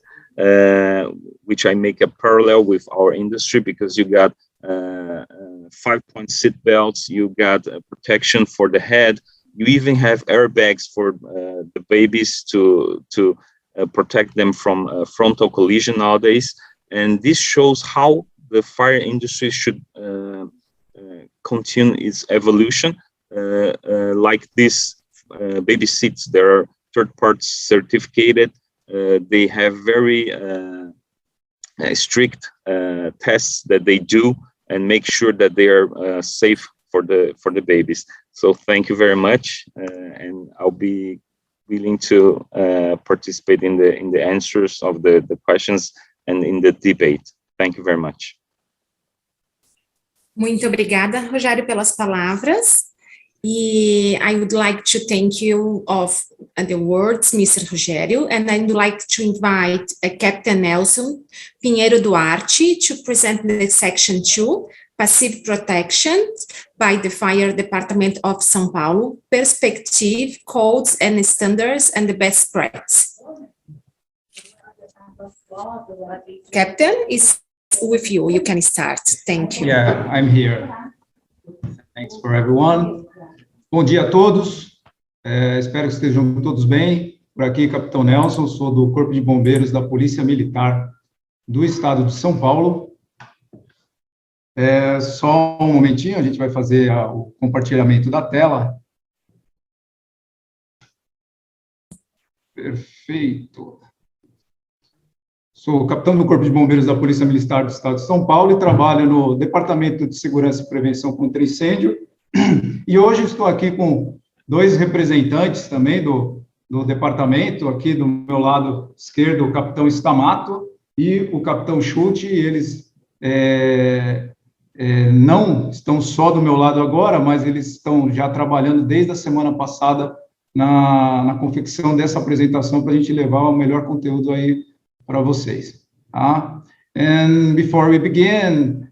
which I make a parallel with our industry, because you got 5-point seat belts, you got protection for the head, you even have airbags for the babies to protect them from frontal collision nowadays. And this shows how the fire industry should continue its evolution. Like this baby seats, they are third-party certificated. They have very strict tests that they do and make sure that they are safe for the babies. So thank you very much, and I'll be willing to participate in the answers of the questions and in the debate. Thank you very much. Muito obrigada, Rogério, pelas palavras. E I would like to thank you of the words, Mr. Rogério, and I would like to invite Captain Nelson Pinheiro Duarte to present the section 2, Passive Protection by the Fire Department of São Paulo, Perspective, Codes and Standards, and the Best Practice. Captain, is with you. You can start. Thank you. Yeah, I'm here. Thanks for everyone. Bom dia a todos. Espero que estejam todos bem. Por aqui, Capitão Nelson, sou do Corpo de Bombeiros da Polícia Militar do Estado de São Paulo. Só um momentinho, a gente vai fazer o compartilhamento da tela. Perfeito. Sou capitão do Corpo de Bombeiros da Polícia Militar do Estado de São Paulo e trabalho no Departamento de Segurança e Prevenção contra Incêndio. E hoje estou aqui com dois representantes também do departamento, aqui do meu lado esquerdo, o capitão Stamato e o capitão Schulte. Eles não estão só do meu lado agora, mas eles estão já trabalhando desde a semana passada na confecção dessa apresentação para a gente levar o melhor conteúdo aí para vocês. And before we begin,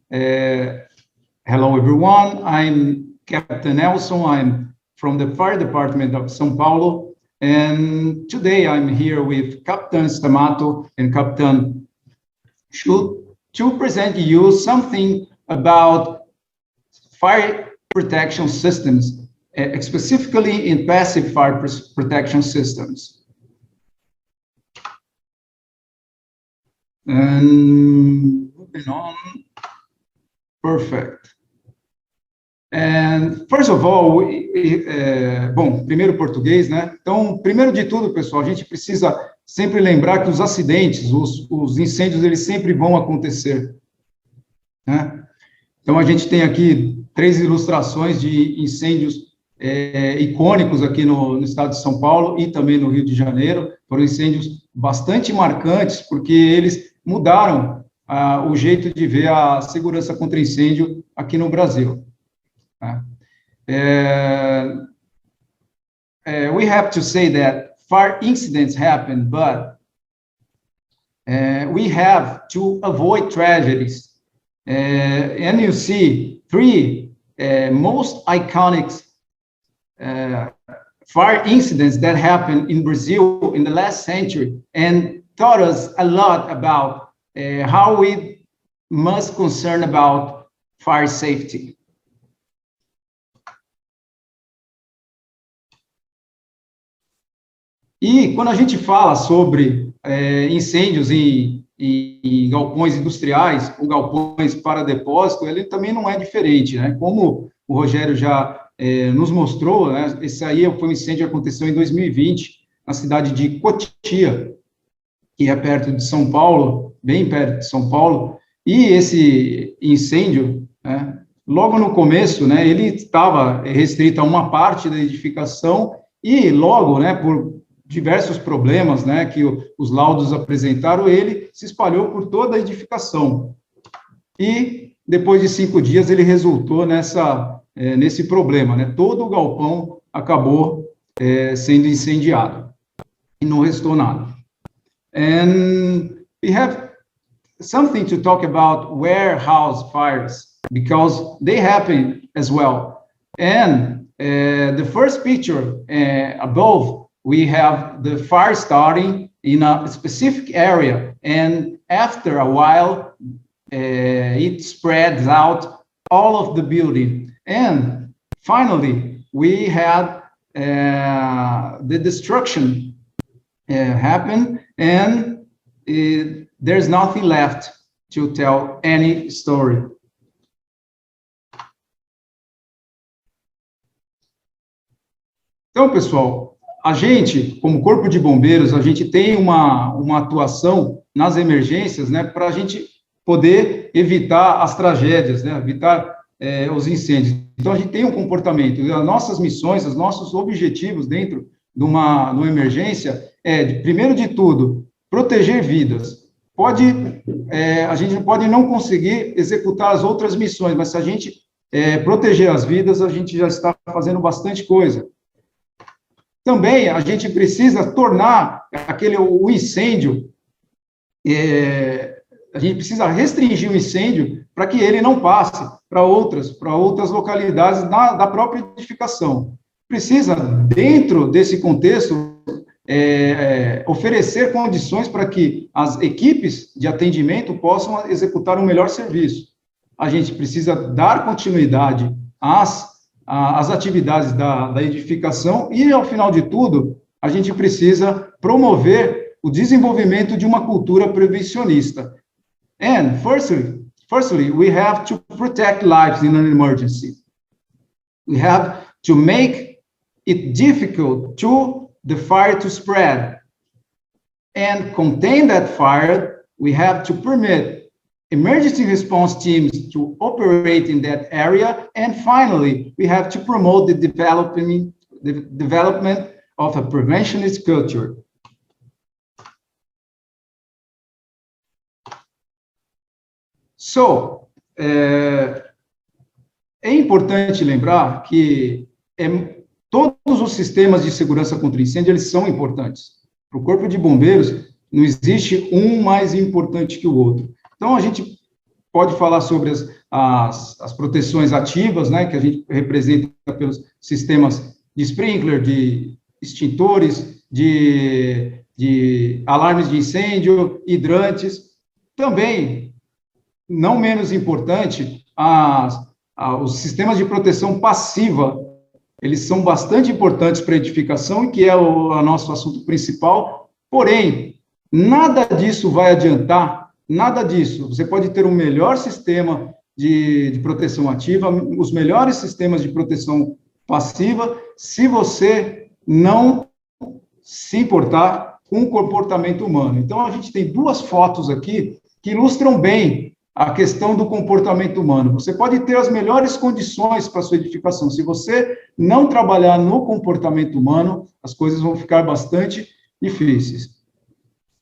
hello everyone, I'm Captain Nelson, I'm from the Fire Department of São Paulo, and today I'm here with Captain Stamato and Captain Schulte to present you something about fire protection systems, specifically in passive fire protection systems. And moving on, perfect. And first of all, bom, primeiro português, né? Então, primeiro de tudo, pessoal, a gente precisa sempre lembrar que os acidentes, os incêndios, eles sempre vão acontecer, né? Então, a gente tem aqui 3 ilustrações de incêndios icônicos aqui no estado de São Paulo e também no Rio de Janeiro. Foram incêndios bastante marcantes, porque eles mudaram o jeito de ver a segurança contra incêndio aqui no Brasil. We have to say that fire incidents happen, but we have to avoid tragedies. And you see 3 most iconic fire incidents that happened in Brazil in the last century and taught us a lot about how we must concern about fire safety. E quando a gente fala sobre incêndios em galpões industriais ou galpões para depósito, ele também não é diferente, né? Como o Rogério já nos mostrou, né? Esse aí foi um incêndio que aconteceu em 2020, na cidade de Cotia, que é perto de São Paulo, bem perto de São Paulo, e esse incêndio, né, logo no começo, né, ele estava restrito a uma parte da edificação e logo, né, por diversos problemas, né, que os laudos apresentaram, ele se espalhou por toda a edificação. E depois de 5 dias ele resultou nessa nesse problema, né? Todo o galpão acabou sendo incendiado e não restou nada. And we have something to talk about warehouse fires, because they happen as well. And the first picture above, we have the fire starting in a specific area, and after a while, it spreads out all of the building. And finally, we had the destruction happen, and there's nothing left to tell any story. Então, pessoal, a gente, como Corpo de Bombeiros, a gente tem uma atuação nas emergências, né, para a gente poder evitar as tragédias, né, evitar os incêndios. Então, a gente tem um comportamento, as nossas missões, os nossos objetivos dentro de uma emergência primeiro de tudo, proteger vidas. A gente pode não conseguir executar as outras missões, mas se a gente proteger as vidas, a gente já está fazendo bastante coisa. Também a gente precisa tornar o incêndio, a gente precisa restringir o incêndio para que ele não passe para outras localidades da própria edificação. Precisa, dentro desse contexto, oferecer condições para que as equipes de atendimento possam executar um melhor serviço. A gente precisa dar continuidade às atividades da edificação e, ao final de tudo, a gente precisa promover o desenvolvimento de uma cultura prevencionista. And, firstly, we have to protect lives in an emergency. We have to make it difficult to the fire to spread. And contain that fire, we have to permit emergency response teams to operate in that area. And finally, we have to promote the development of a preventionist culture. So, é importante lembrar que todos os sistemas de segurança contra incêndio, eles são importantes. Para o Corpo de Bombeiros, não existe um mais importante que o outro. Então, a gente pode falar sobre as proteções ativas, né, que a gente representa pelos sistemas de sprinkler, de extintores, de alarmes de incêndio, hidrantes. Também, não menos importante, os sistemas de proteção passiva, eles são bastante importantes para a edificação, e que é o nosso assunto principal, porém, nada disso vai adiantar, nada disso. Você pode ter um melhor sistema de proteção ativa, os melhores sistemas de proteção passiva, se você não se importar com o comportamento humano. Então, a gente tem duas fotos aqui que ilustram bem a questão do comportamento humano. Você pode ter as melhores condições para a sua edificação. Se você não trabalhar no comportamento humano, as coisas vão ficar bastante difíceis.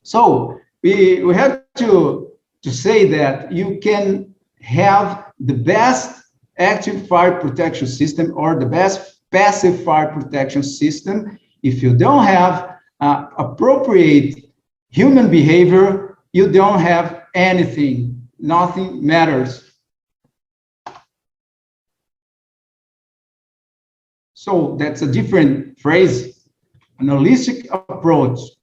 So, we have to say that you can have the best active fire protection system or the best passive fire protection system. If you don't have appropriate human behavior, you don't have anything. Nothing matters. So that's a different phrase, an holistic approach.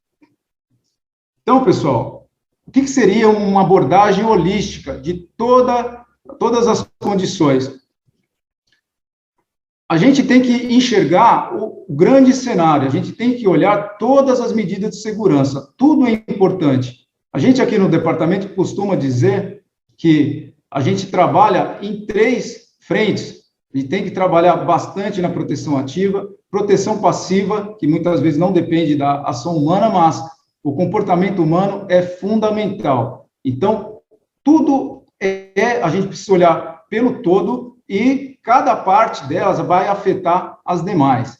Então, pessoal, o que seria uma abordagem holística de todas as condições? A gente tem que enxergar o grande cenário, a gente tem que olhar todas as medidas de segurança, tudo é importante. A gente aqui no departamento costuma dizer que a gente trabalha em 3 frentes. A gente tem que trabalhar bastante na proteção ativa, proteção passiva, que muitas vezes não depende da ação humana, mas o comportamento humano é fundamental. Então, tudo a gente precisa olhar pelo todo e cada parte delas vai afetar as demais.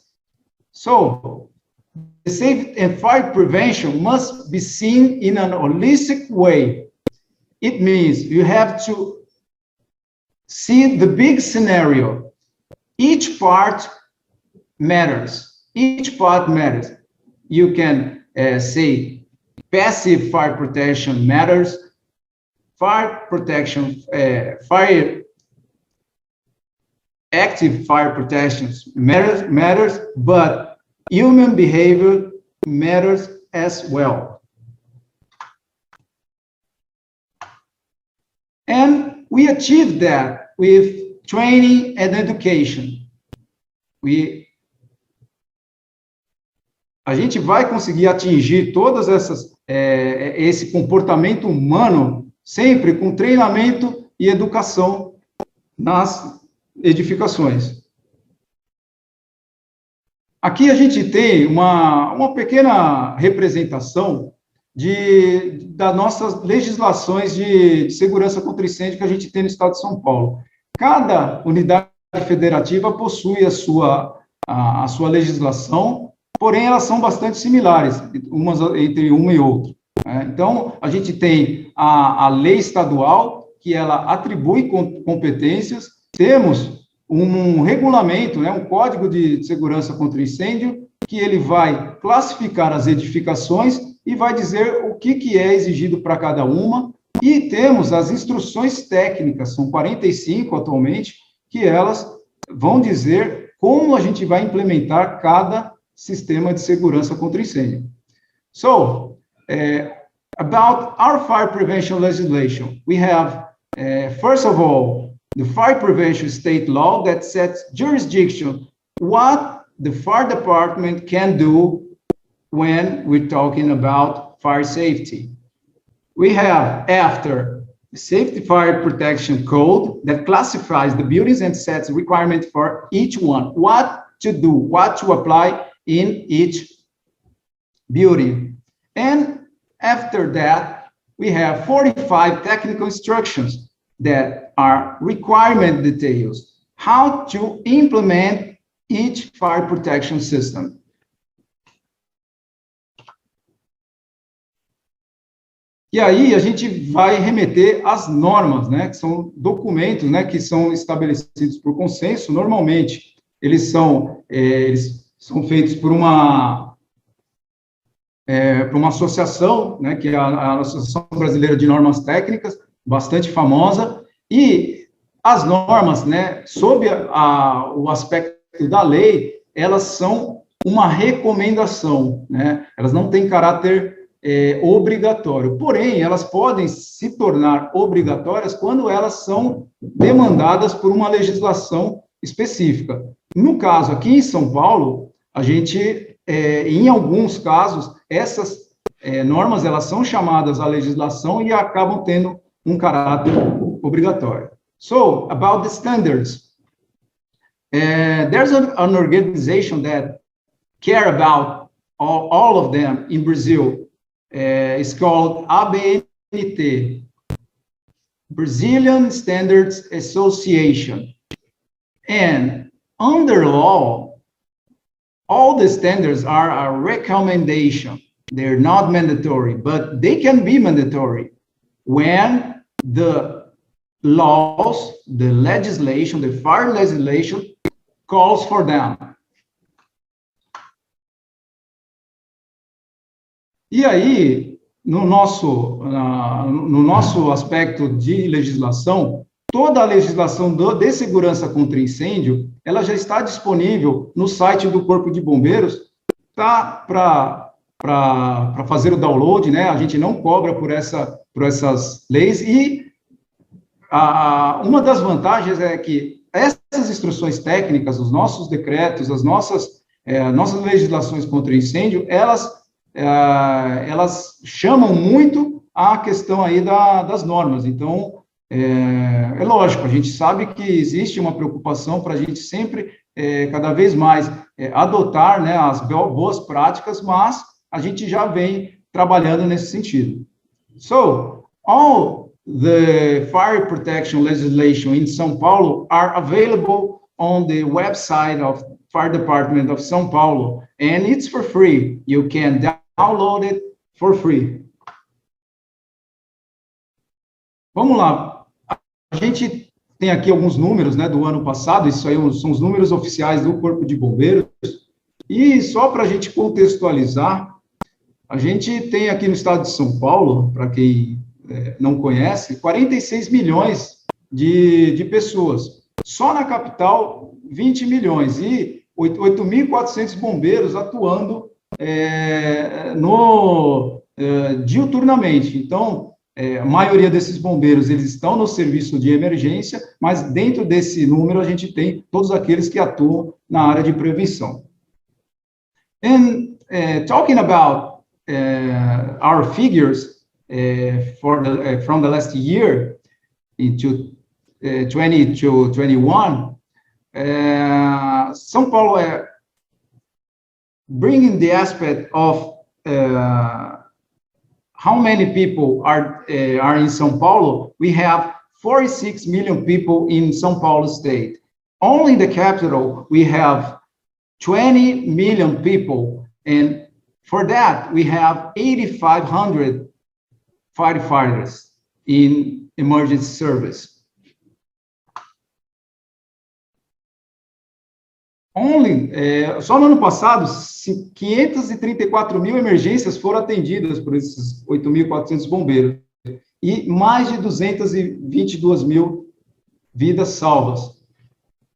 So, the safety and fire prevention must be seen in an holistic way. It means you have to see the big scenario. Each part matters. Each part matters. You can say passive fire protection matters, active fire protection matters, but human behavior matters as well. And we achieved that with training and education. A gente vai conseguir atingir todas esse comportamento humano sempre com treinamento e educação nas edificações. Aqui a gente tem uma pequena representação das nossas legislações de segurança contra incêndio que a gente tem no estado de São Paulo. Cada unidade federativa possui a sua legislação, porém elas são bastante similares, entre uma e outra. Então, a gente tem a lei estadual, que ela atribui competências, temos um regulamento, um código de segurança contra incêndio, que ele vai classificar as edificações e vai dizer o que é exigido para cada uma, e temos as instruções técnicas, são 45 atualmente, que elas vão dizer como a gente vai implementar cada sistema de segurança contra incêndio. So, about our fire prevention legislation, we have, first of all, the fire prevention state law that sets jurisdiction what the fire department can do when we're talking about fire safety. We have, after, the Safety Fire Protection Code that classifies the buildings and sets requirements for each one, what to do, what to apply in each building. And after that, we have 45 technical instructions that are requirement details, how to implement each fire protection system. E aí a gente vai remeter às normas, que são documentos, que são estabelecidos por consenso. Normalmente, eles são feitos por uma associação, que é a Associação Brasileira de Normas Técnicas, bastante famosa, e as normas, sob o aspecto da lei, elas são uma recomendação, elas não têm caráter obrigatório, porém, elas podem se tornar obrigatórias quando elas são demandadas por uma legislação específica. No caso, aqui em São Paulo, a gente, em alguns casos, essas normas, elas são chamadas à legislação e acabam tendo um caráter obrigatório. So, about the standards, there's an organization that care about all of them in Brazil. It's called ABNT, Brazilian Standards Association. And under law, all the standards are a recommendation. They're not mandatory, but they can be mandatory when the laws, the legislation, the fire legislation calls for them. E aí, no nosso aspecto de legislação, toda a legislação de segurança contra incêndio, ela já está disponível no site do Corpo de Bombeiros, tá, para fazer o download, a gente não cobra por essas leis, e uma das vantagens é que essas instruções técnicas, os nossos decretos, as nossas legislações contra incêndio, elas chamam muito a questão aí das normas. Então, é lógico, a gente sabe que existe uma preocupação para a gente sempre, cada vez mais, adotar as boas práticas, mas a gente já vem trabalhando nesse sentido. So, all the fire protection legislation in São Paulo are available on the website of Fire Department of São Paulo, and it's for free. You can download it for free. Vamos lá. A gente tem aqui alguns números, né, do ano passado, isso aí são os números oficiais do Corpo de Bombeiros, e só para a gente contextualizar, a gente tem aqui no estado de São Paulo, para quem não conhece, 46 milhões de pessoas. Só na capital, 20 milhões, e 8.400 bombeiros atuando diuturnamente. Então, a maioria desses bombeiros, eles estão no serviço de emergência, mas dentro desse número a gente tem todos aqueles que atuam na área de prevenção. And talking about our figures from the last year, into 20 to 21, São Paulo bringing the aspect of how many people are in São Paulo. We have 46 million people in São Paulo state. Only in the capital, we have 20 million people, and for that, we have 8,500 firefighters in emergency service. Só no ano passado, 534 mil emergências foram atendidas por esses 8.400 bombeiros e mais de 222 mil vidas salvas.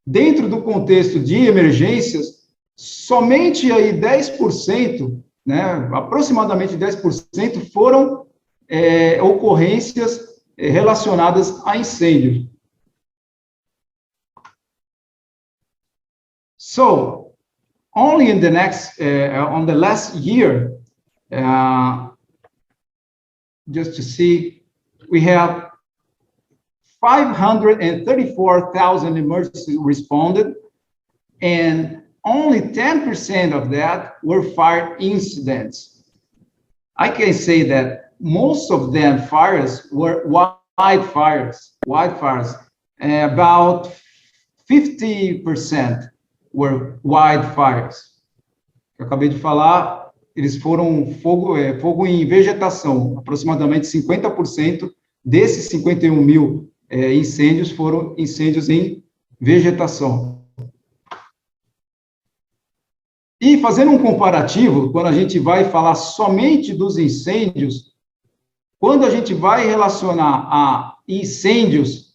Dentro do contexto de emergências, somente aí 10%, né, aproximadamente 10% foram ocorrências relacionadas a incêndio. So, only in the on the last year, just to see, we have 534,000 emergency responded, and only 10% of that were fire incidents. I can say that most of them fires were wildfires. About 50% were wildfires. Eu acabei de falar, eles foram fogo em vegetação. Aproximadamente 50% desses 51 mil incêndios foram incêndios em vegetação. E fazendo um comparativo, quando a gente vai falar somente dos incêndios, quando a gente vai relacionar a incêndios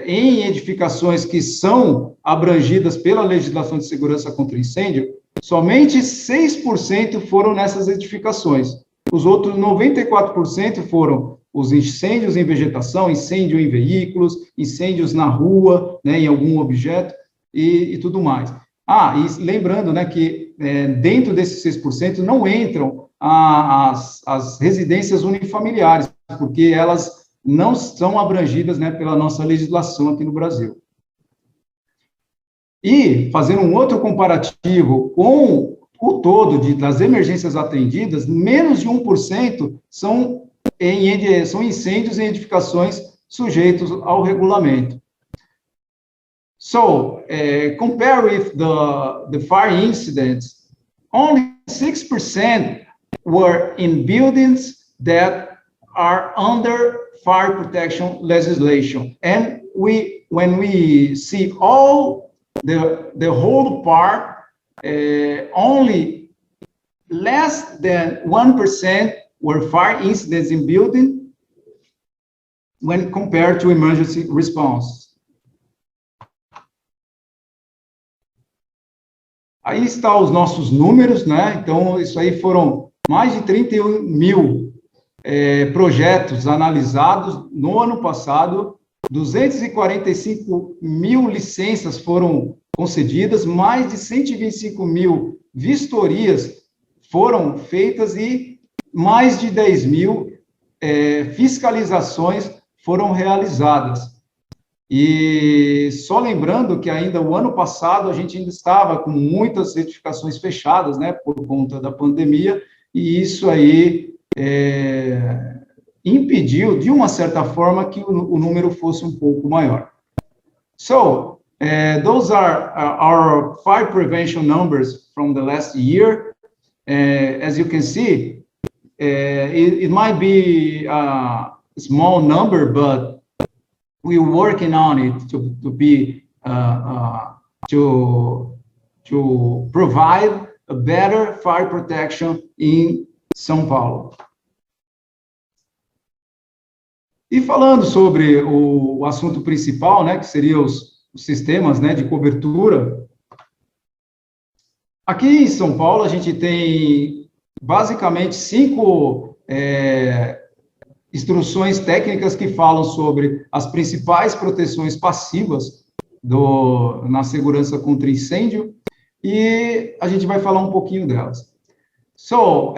em edificações que são abrangidas pela legislação de segurança contra incêndio, somente 6% foram nessas edificações. Os outros 94% foram os incêndios em vegetação, incêndio em veículos, incêndios na rua, né, em algum objeto e tudo mais. E lembrando, né, que dentro desses 6% não entram as residências unifamiliares, porque elas não são abrangidas, né, pela nossa legislação aqui no Brasil. E, fazendo um outro comparativo com o todo das emergências atendidas, menos de 1% são incêndios em edificações sujeitos ao regulamento. So, compare with the fire incidents, only 6% were in buildings that are under fire protection legislation. And when we see all the whole part, only less than 1% were fire incidents in building when compared to emergency response. Aí estão os nossos números, né? Então, isso aí foram mais de 31 mil projetos analisados no ano passado, 245 mil licenças foram concedidas, mais de 125 mil vistorias foram feitas e mais de 10 mil fiscalizações foram realizadas. E só lembrando que ainda o ano passado a gente ainda estava com muitas edificações fechadas, né, por conta da pandemia, e isso aí impediu, de uma certa forma, que o número fosse um pouco maior. So, those are our fire prevention numbers from the last year. As you can see, it might be a small number, but we're working on it to provide a better fire protection in São Paulo. E falando sobre o assunto principal, né, que seriam os sistemas, né, de cobertura, aqui em São Paulo a gente tem basicamente 5 instruções técnicas que falam sobre as principais proteções passivas na segurança contra incêndio, e a gente vai falar um pouquinho delas. So,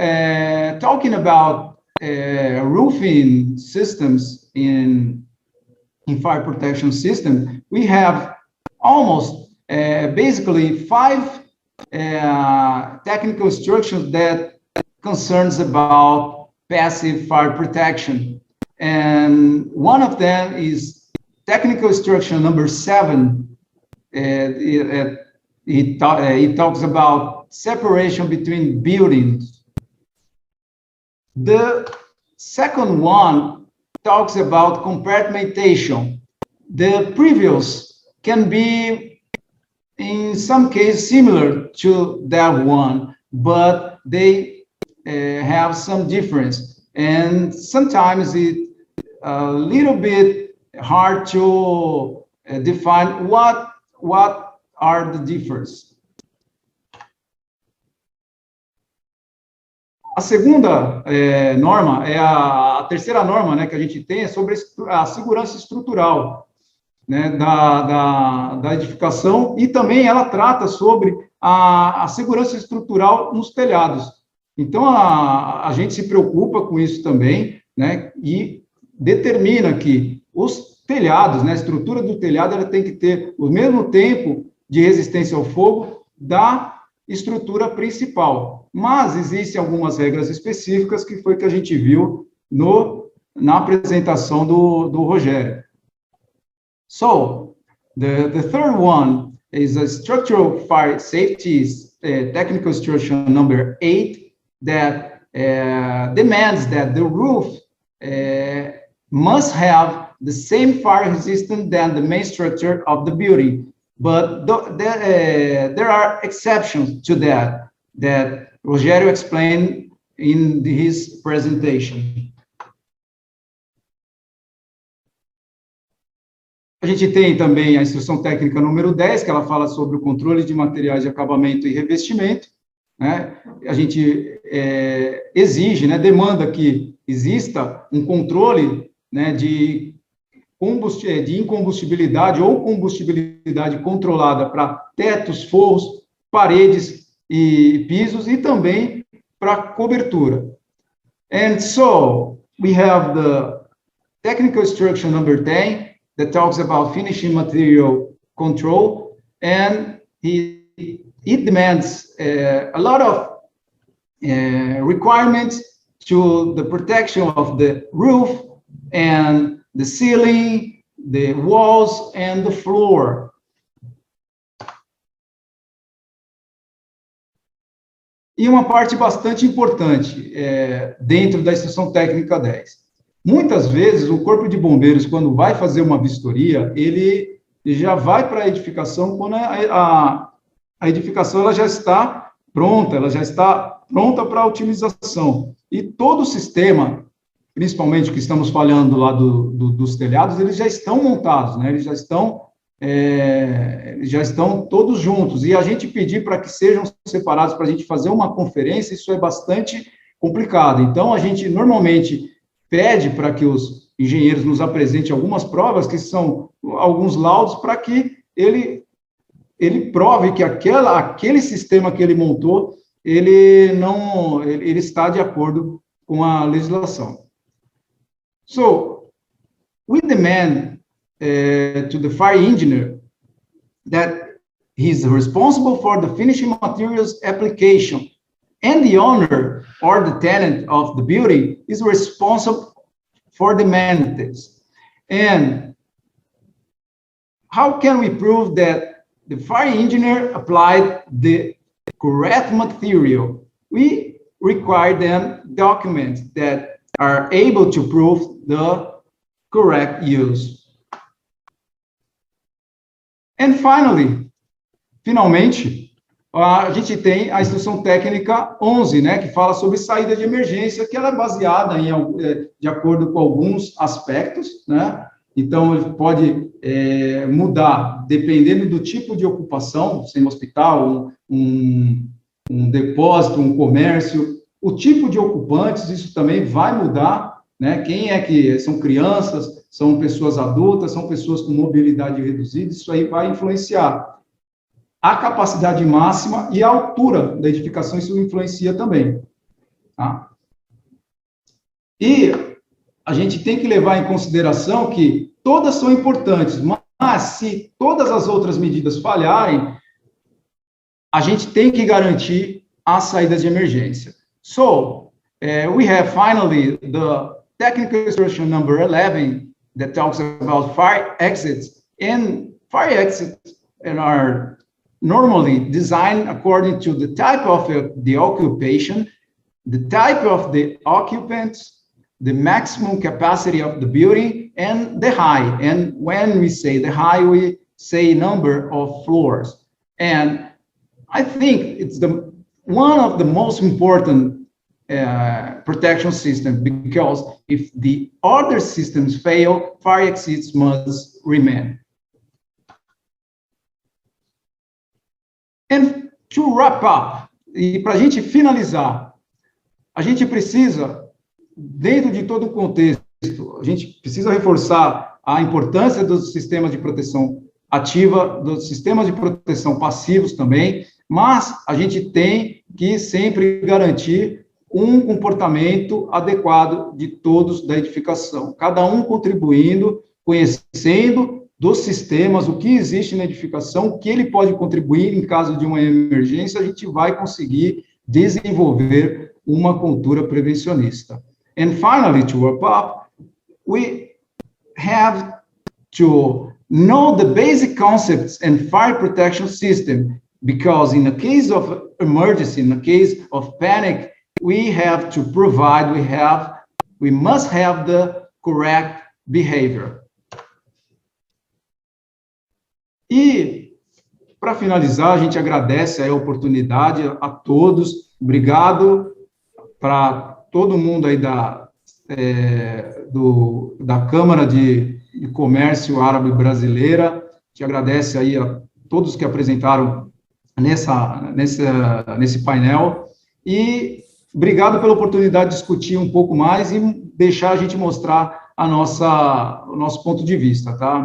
talking about roofing systems in fire protection system, we have almost basically 5 technical instructions that concerns about passive fire protection, and one of them is technical instruction number 7. It talks about separation between buildings. The second one talks about compartmentation. The previous can be, in some cases, similar to that one, but they have some difference. And sometimes it's a little bit hard to define what are the differences. A segunda norma, a terceira norma, né, que a gente tem é sobre a segurança estrutural, né, da edificação, e também ela trata sobre a segurança estrutural nos telhados. Então, a gente se preocupa com isso também, né, e determina que os telhados, né, a estrutura do telhado, ela tem que ter o mesmo tempo de resistência ao fogo da estrutura principal. Mas existem algumas regras específicas que foi que a gente viu na apresentação do Rogério. So, the third one is a structural fire safety technical instruction number 8 that demands that the roof must have the same fire resistance than the main structure of the building. But there are exceptions to that Rogério explained in his presentation. A gente tem também a instrução técnica número 10, que ela fala sobre o controle de materiais de acabamento e revestimento, né? A gente exige, né, demanda que exista um controle, né, de incombustibilidade ou combustibilidade controlada para tetos, forros, paredes e pisos, e também para cobertura. And so, we have the technical instruction number 10 that talks about finishing material control, and it demands a lot of requirements to the protection of the roof and the ceiling, the walls, and the floor. E uma parte bastante importante dentro da instrução técnica 10. Muitas vezes, o Corpo de Bombeiros, quando vai fazer uma vistoria, ele já vai para a edificação quando a edificação ela já está pronta, para a utilização. E todo o sistema, principalmente o que estamos falando lá dos telhados, eles já estão montados, né? Eles já estão todos juntos. E a gente pedir para que sejam separados para a gente fazer uma conferência, isso é bastante complicado. Então, a gente normalmente pede para que os engenheiros nos apresentem algumas provas, que são alguns laudos, para que ele prove que aquele sistema que ele montou, ele está de acordo com a legislação. So, we demand to the fire engineer that he's responsible for the finishing materials application, and the owner or the tenant of the building is responsible for the maintenance. And how can we prove that the fire engineer applied the correct material? We require them documents that are able to prove the correct use. And finalmente, a gente tem a instrução técnica 11, né, que fala sobre saída de emergência, que ela é baseada de acordo com alguns aspectos, né? Então, ele pode mudar, dependendo do tipo de ocupação, sendo um hospital, um depósito, um comércio, o tipo de ocupantes, isso também vai mudar, né? Quem é que são crianças, são pessoas adultas, são pessoas com mobilidade reduzida, isso aí vai influenciar. A capacidade máxima e a altura da edificação, isso influencia também. Tá? E a gente tem que levar em consideração que todas são importantes, mas se todas as outras medidas falharem, a gente tem que garantir as saídas de emergência. So, we have finally the technical instruction number 11 that talks about fire exits, and fire exits are normally designed according to the type of the occupation, the type of the occupants, the maximum capacity of the building, and the height. And when we say the height, we say number of floors. And I think it's one of the most important protection systems, because if the other systems fail, fire exits must remain. And to wrap up, e para a gente finalizar, a gente precisa, dentro de todo o contexto, a gente precisa reforçar a importância dos sistemas de proteção ativa, dos sistemas de proteção passivos também, mas a gente tem que sempre garantir um comportamento adequado de todos da edificação, cada um contribuindo, conhecendo dos sistemas, o que existe na edificação, o que ele pode contribuir em caso de uma emergência, a gente vai conseguir desenvolver uma cultura prevencionista. And finally, to wrap up, we have to know the basic concepts and fire protection system, because in the case of emergency, in the case of panic, we have to provide, we must have the correct behavior. E, para finalizar, a gente agradece a oportunidade a todos, obrigado para todo mundo aí da Câmara de Comércio Árabe Brasileira, te agradece aí a todos que apresentaram nesse painel, e obrigado pela oportunidade de discutir um pouco mais e deixar a gente mostrar o nosso ponto de vista, tá?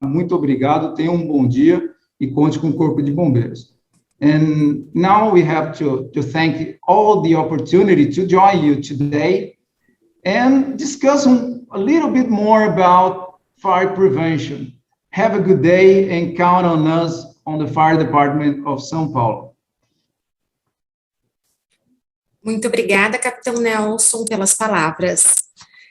Muito obrigado, tenha um bom dia e conte com o Corpo de Bombeiros. And now we have to thank all the opportunity to join you today and discuss a little bit more about fire prevention. Have a good day and count on us on the Fire Department of São Paulo. Muito obrigada, Capitão Nelson, pelas palavras.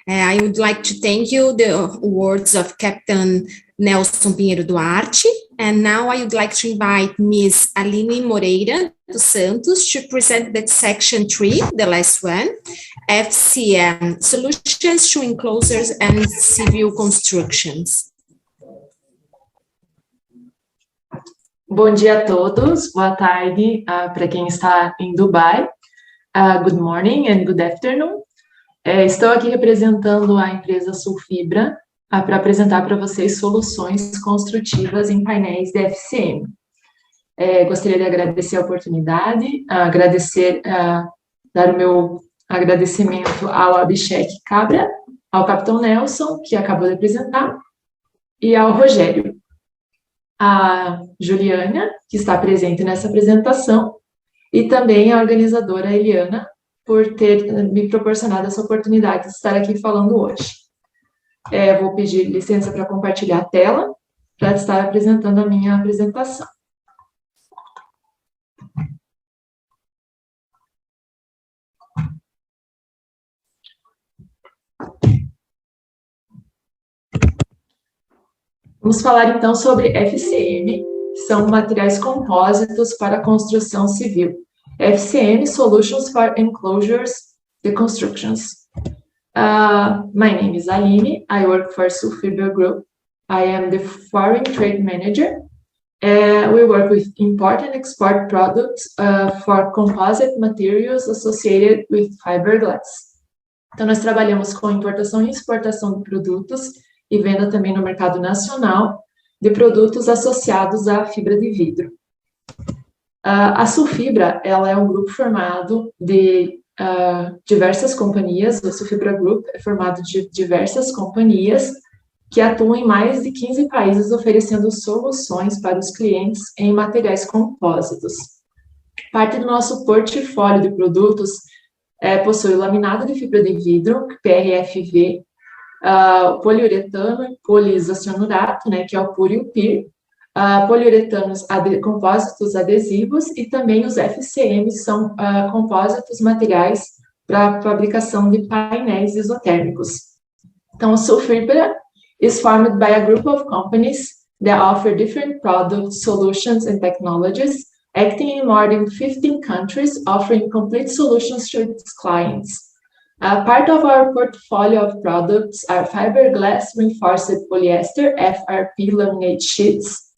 I would like to thank you the words of Captain Nelson Pinheiro Duarte, and now I would like to invite Ms. Aline Moreira dos Santos to present the section 3, the last one, FCM, Solutions to Enclosures and Civil Constructions. Bom dia a todos, boa tarde para quem está em Dubai. Good morning and good afternoon. Estou aqui representando a empresa Sulfibra para apresentar para vocês soluções construtivas em painéis de FCM. Gostaria de agradecer a oportunidade, dar o meu agradecimento ao Abhishek Cabra, ao Capitão Nelson, que acabou de apresentar, e ao Rogério. A Juliana, que está presente nessa apresentação, e também a organizadora Eliana, por ter me proporcionado essa oportunidade de estar aqui falando hoje. Vou pedir licença para compartilhar a tela, para estar apresentando a minha apresentação. Vamos falar então sobre FCM, que são materiais compósitos para construção civil. FCM, Solutions for Enclosures and Constructions. My name is Aline. I work for Sulfibra Group. I am the Foreign Trade Manager. We work with import and export products for composite materials associated with fiberglass. Então, nós trabalhamos com importação e exportação de produtos e venda também no mercado nacional de produtos associados à fibra de vidro. A Sulfibra, ela é um grupo formado de diversas companhias. O Sulfibra Group é formado de diversas companhias que atuam em mais de 15 países oferecendo soluções para os clientes em materiais compósitos. Parte do nosso portfólio de produtos possui laminado de fibra de vidro, PRFV, poliuretano e poliisocianurato, né, que é o PUR e o PIR, poliuretanos compósitos adesivos e também os FCM, que são compósitos materiais para fabricação de painéis isotérmicos. Então, a Sulfibra is formed by a group of companies that offer different products, solutions, and technologies, acting in more than 15 countries, offering complete solutions to its clients. Part of our portfolio of products are fiberglass reinforced polyester, FRP laminate sheets,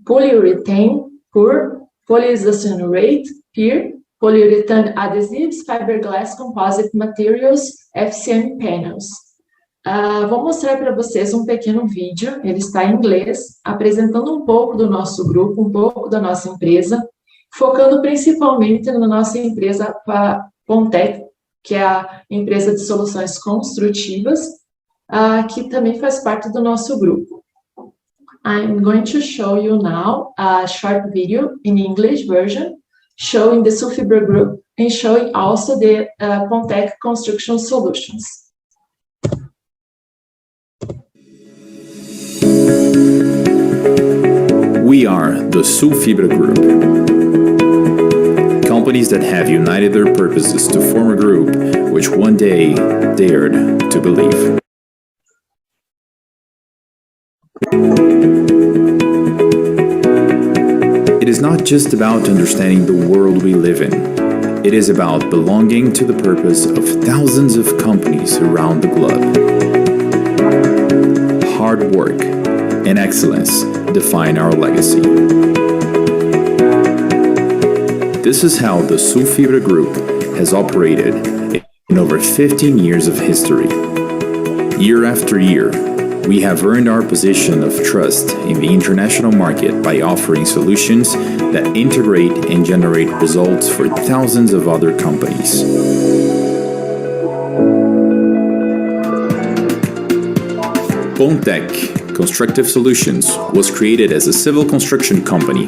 polyurethane, PUR, polyisocyanurate, PIR, polyurethane adhesives, fiberglass composite materials, FCM panels. Vou mostrar para vocês um pequeno vídeo, ele está em inglês, apresentando um pouco do nosso grupo, um pouco da nossa empresa, focando principalmente na nossa empresa Pontec, que é a empresa de soluções construtivas, que também faz parte do nosso grupo. I'm going to show you now a short video in English version, showing the Sulfibra Group and showing also the Pontec Construction Solutions. We are the Sulfibra Group. Companies that have united their purposes to form a group which one day dared to believe. It is not just about understanding the world we live in. It is about belonging to the purpose of thousands of companies around the globe. Hard work and excellence define our legacy. This is how the Sulfibra Group has operated in over 15 years of history. Year after year, we have earned our position of trust in the international market by offering solutions that integrate and generate results for thousands of other companies. Pontec Constructive Solutions was created as a civil construction company,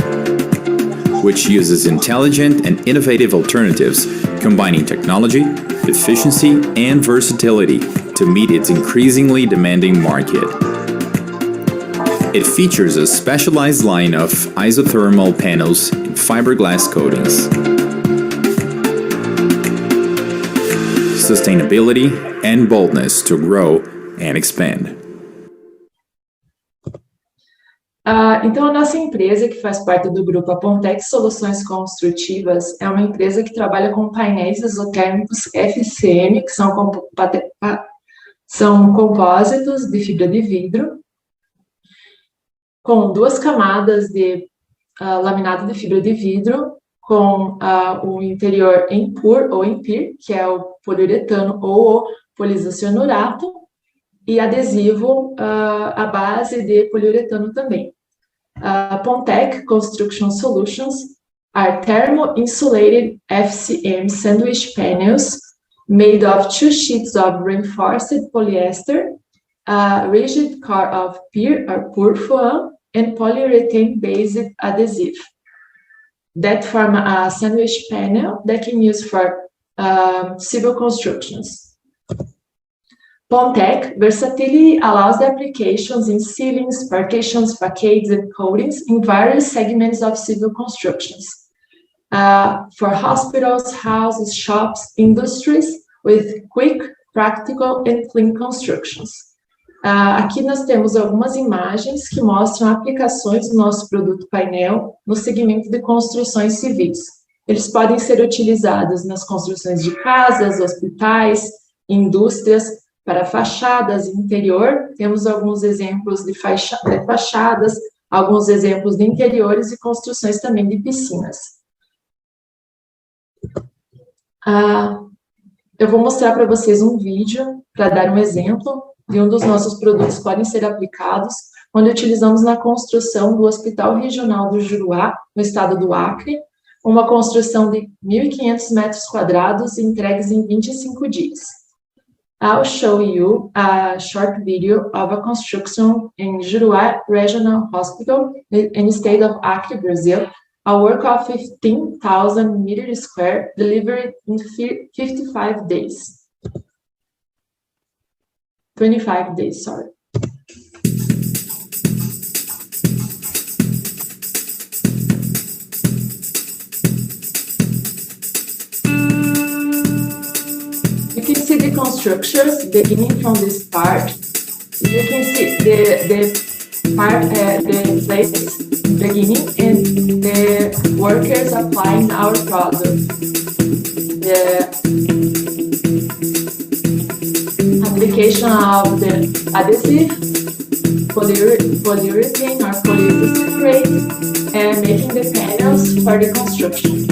which uses intelligent and innovative alternatives, combining technology, efficiency, and versatility to meet its increasingly demanding market. It features a specialized line of isothermal panels and fiberglass coatings. Sustainability and boldness to grow and expand. Então, a nossa empresa, que faz parte do grupo Pontec Soluções Construtivas, é uma empresa que trabalha com painéis isotérmicos FCM, que são compósitos de fibra de vidro, com 2 camadas de laminado de fibra de vidro, com o interior em PUR ou em PIR, que é o poliuretano ou o poliisocianurato, e adesivo à base de poliuretano também. Pontec Construction Solutions are thermo-insulated FCM sandwich panels made of 2 sheets of reinforced polyester, a rigid core of PIR or PUR foam, and polyurethane-based adhesive that form a sandwich panel that can use for civil constructions. Pontec versatility allows the applications in ceilings, partitions, facades, and coatings in various segments of civil constructions. For hospitals, houses, shops, industries, with quick, practical, and clean constructions. Aqui nós temos algumas imagens que mostram aplicações do nosso produto painel no segmento de construções civis. Eles podem ser utilizados nas construções de casas, hospitais, indústrias. Para fachadas e interior, temos alguns exemplos de fachadas, alguns exemplos de interiores e construções também de piscinas. Eu vou mostrar para vocês um vídeo para dar um exemplo de um dos nossos produtos que podem ser aplicados, onde utilizamos na construção do Hospital Regional do Juruá, no estado do Acre, uma construção de 1.500 metros quadrados entregues em 25 dias. I'll show you a short video of a construction in Juruá Regional Hospital in the state of Acre, Brazil, a work of 15,000 meters square delivered in 55 days. 25 days, sorry. You can see the constructions beginning from this part. You can see the place beginning and the workers applying our product. The application of the adhesive, polyurethane or polyurethane and making the panels for the construction.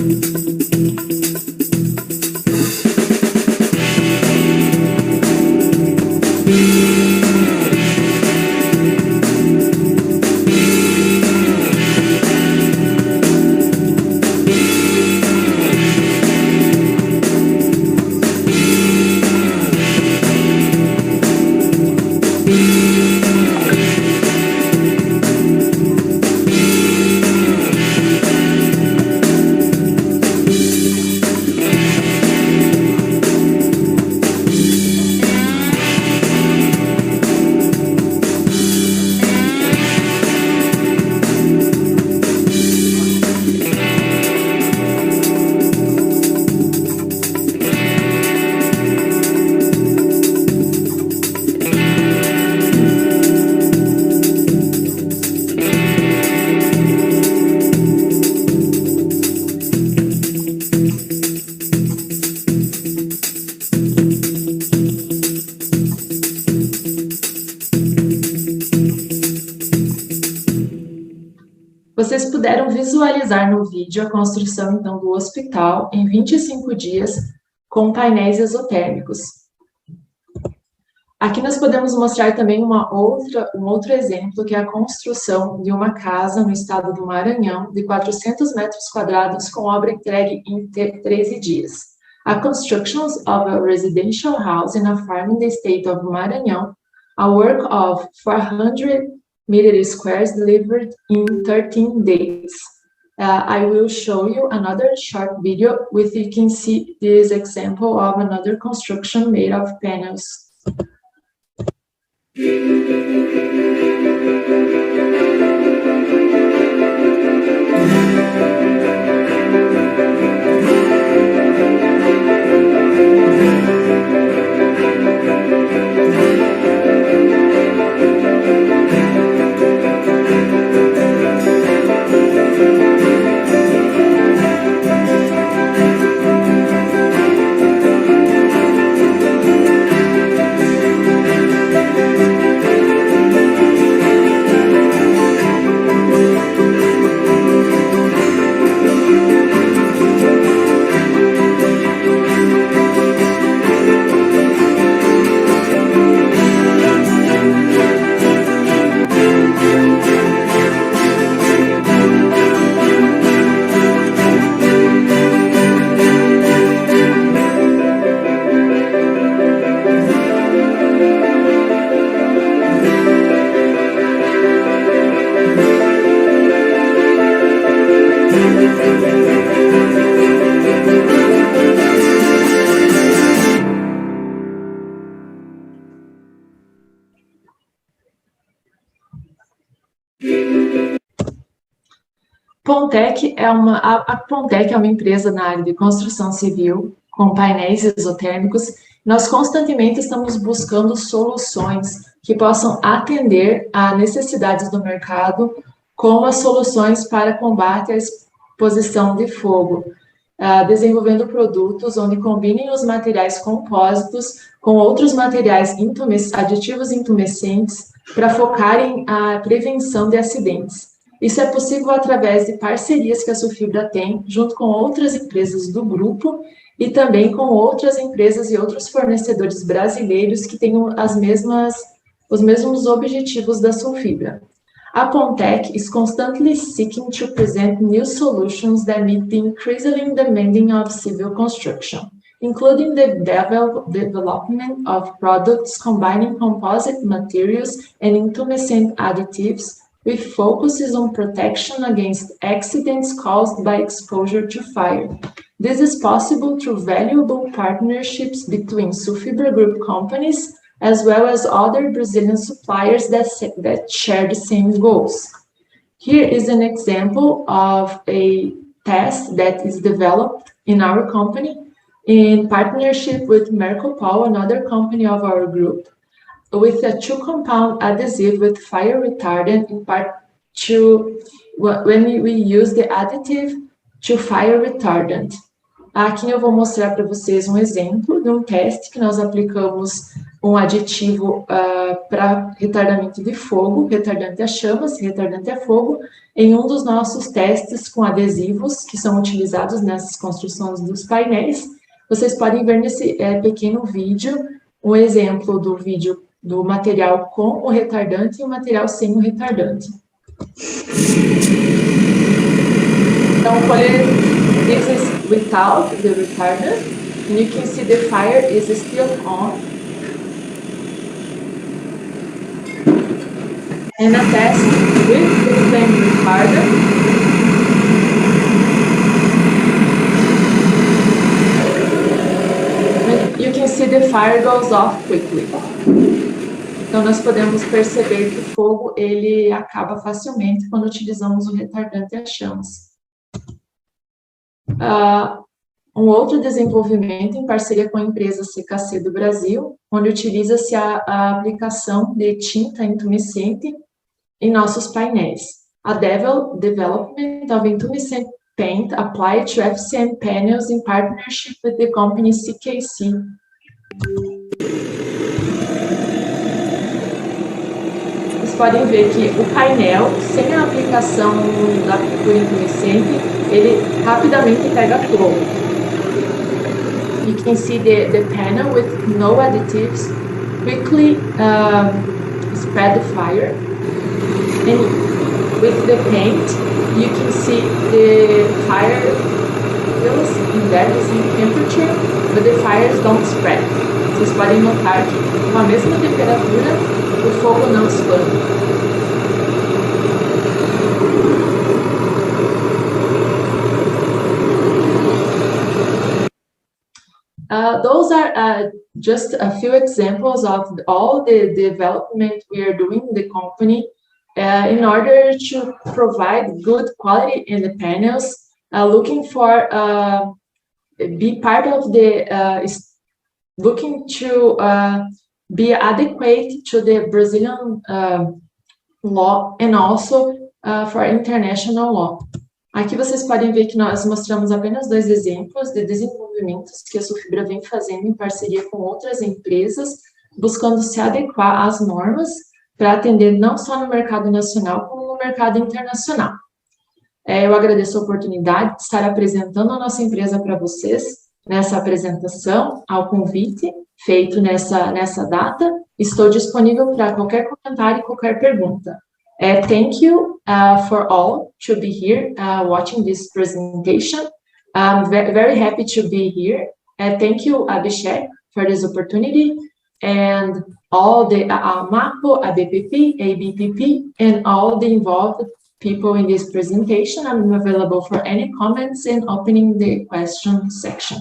Vocês puderam visualizar no vídeo a construção, então, do hospital em 25 dias com painéis exotérmicos. Aqui nós podemos mostrar também um outro exemplo, que é a construção de uma casa no estado do Maranhão, de 400 metros quadrados, com obra entregue em 13 dias. A construction of a residential house in a farm in the state of Maranhão, a work of 400 meter squares delivered in 13 days. I will show you another short video with you can see this example of another construction made of panels. A Pontec é uma empresa na área de construção civil, com painéis exotérmicos. Nós constantemente estamos buscando soluções que possam atender a necessidades do mercado, como as soluções para combate à exposição de fogo, desenvolvendo produtos onde combinem os materiais compósitos com outros materiais aditivos intumescentes para focar em a prevenção de acidentes. Isso é possível através de parcerias que a Sulfibra tem junto com outras empresas do grupo e também com outras empresas e outros fornecedores brasileiros que tenham os mesmos objetivos da Sulfibra. A Pontec is constantly seeking to present new solutions that meet the increasingly demanding of civil construction, including the development of products combining composite materials and intumescent additives, with focuses on protection against accidents caused by exposure to fire. This is possible through valuable partnerships between Sulfibra Group companies, as well as other Brazilian suppliers that share the same goals. Here is an example of a test that is developed in our company in partnership with Mercopol, another company of our group, with a two-compound adhesive with fire retardant when we use the additive to fire retardant. Aqui eu vou mostrar para vocês um exemplo de um teste que nós aplicamos um aditivo para retardamento de fogo, retardante a chamas, retardante a fogo, em um dos nossos testes com adesivos que são utilizados nessas construções dos painéis. Vocês podem ver nesse pequeno vídeo um exemplo do vídeo do material com o retardante e o material sem o retardante. Então, this is without the retardant, and you can see the fire is still on. And a test with the flame retardant. And you can see the fire goes off quickly. Então, nós podemos perceber que o fogo ele acaba facilmente quando utilizamos o retardante a chamas. Um outro desenvolvimento em parceria com a empresa CKC do Brasil, onde utiliza-se a aplicação de tinta intumescente em nossos painéis. A development of intumescent paint applied to FCM panels in partnership with the company CKC. Vocês podem ver que o painel, sem a aplicação da pintura intumescente, ele rapidamente pega fogo. You can see the panel with no additives quickly spread the fire. And with the paint, you can see the fire feels in there, the same temperature, but the fires don't spread. Vocês podem notar que com a mesma temperatura, o fogo não expande. Those are just a few examples of all the development we are doing in the company in order to provide good quality in the panels, looking for be part of the looking to be adequate to the Brazilian law and also for international law. Aqui vocês podem ver que nós mostramos apenas dois exemplos de desenvolvimentos que a Sulfibra vem fazendo em parceria com outras empresas, buscando se adequar às normas para atender não só no mercado nacional, como no mercado internacional. Eu agradeço a oportunidade de estar apresentando a nossa empresa para vocês nessa apresentação, ao convite feito nessa data. Estou disponível para qualquer comentário e qualquer pergunta. Thank you for all to be here watching this presentation. I'm very happy to be here. Thank you, Abhishek, for this opportunity, and all the AMAPO, ABPP, ABPP, and all the involved people in this presentation. I'm available for any comments and opening the question section.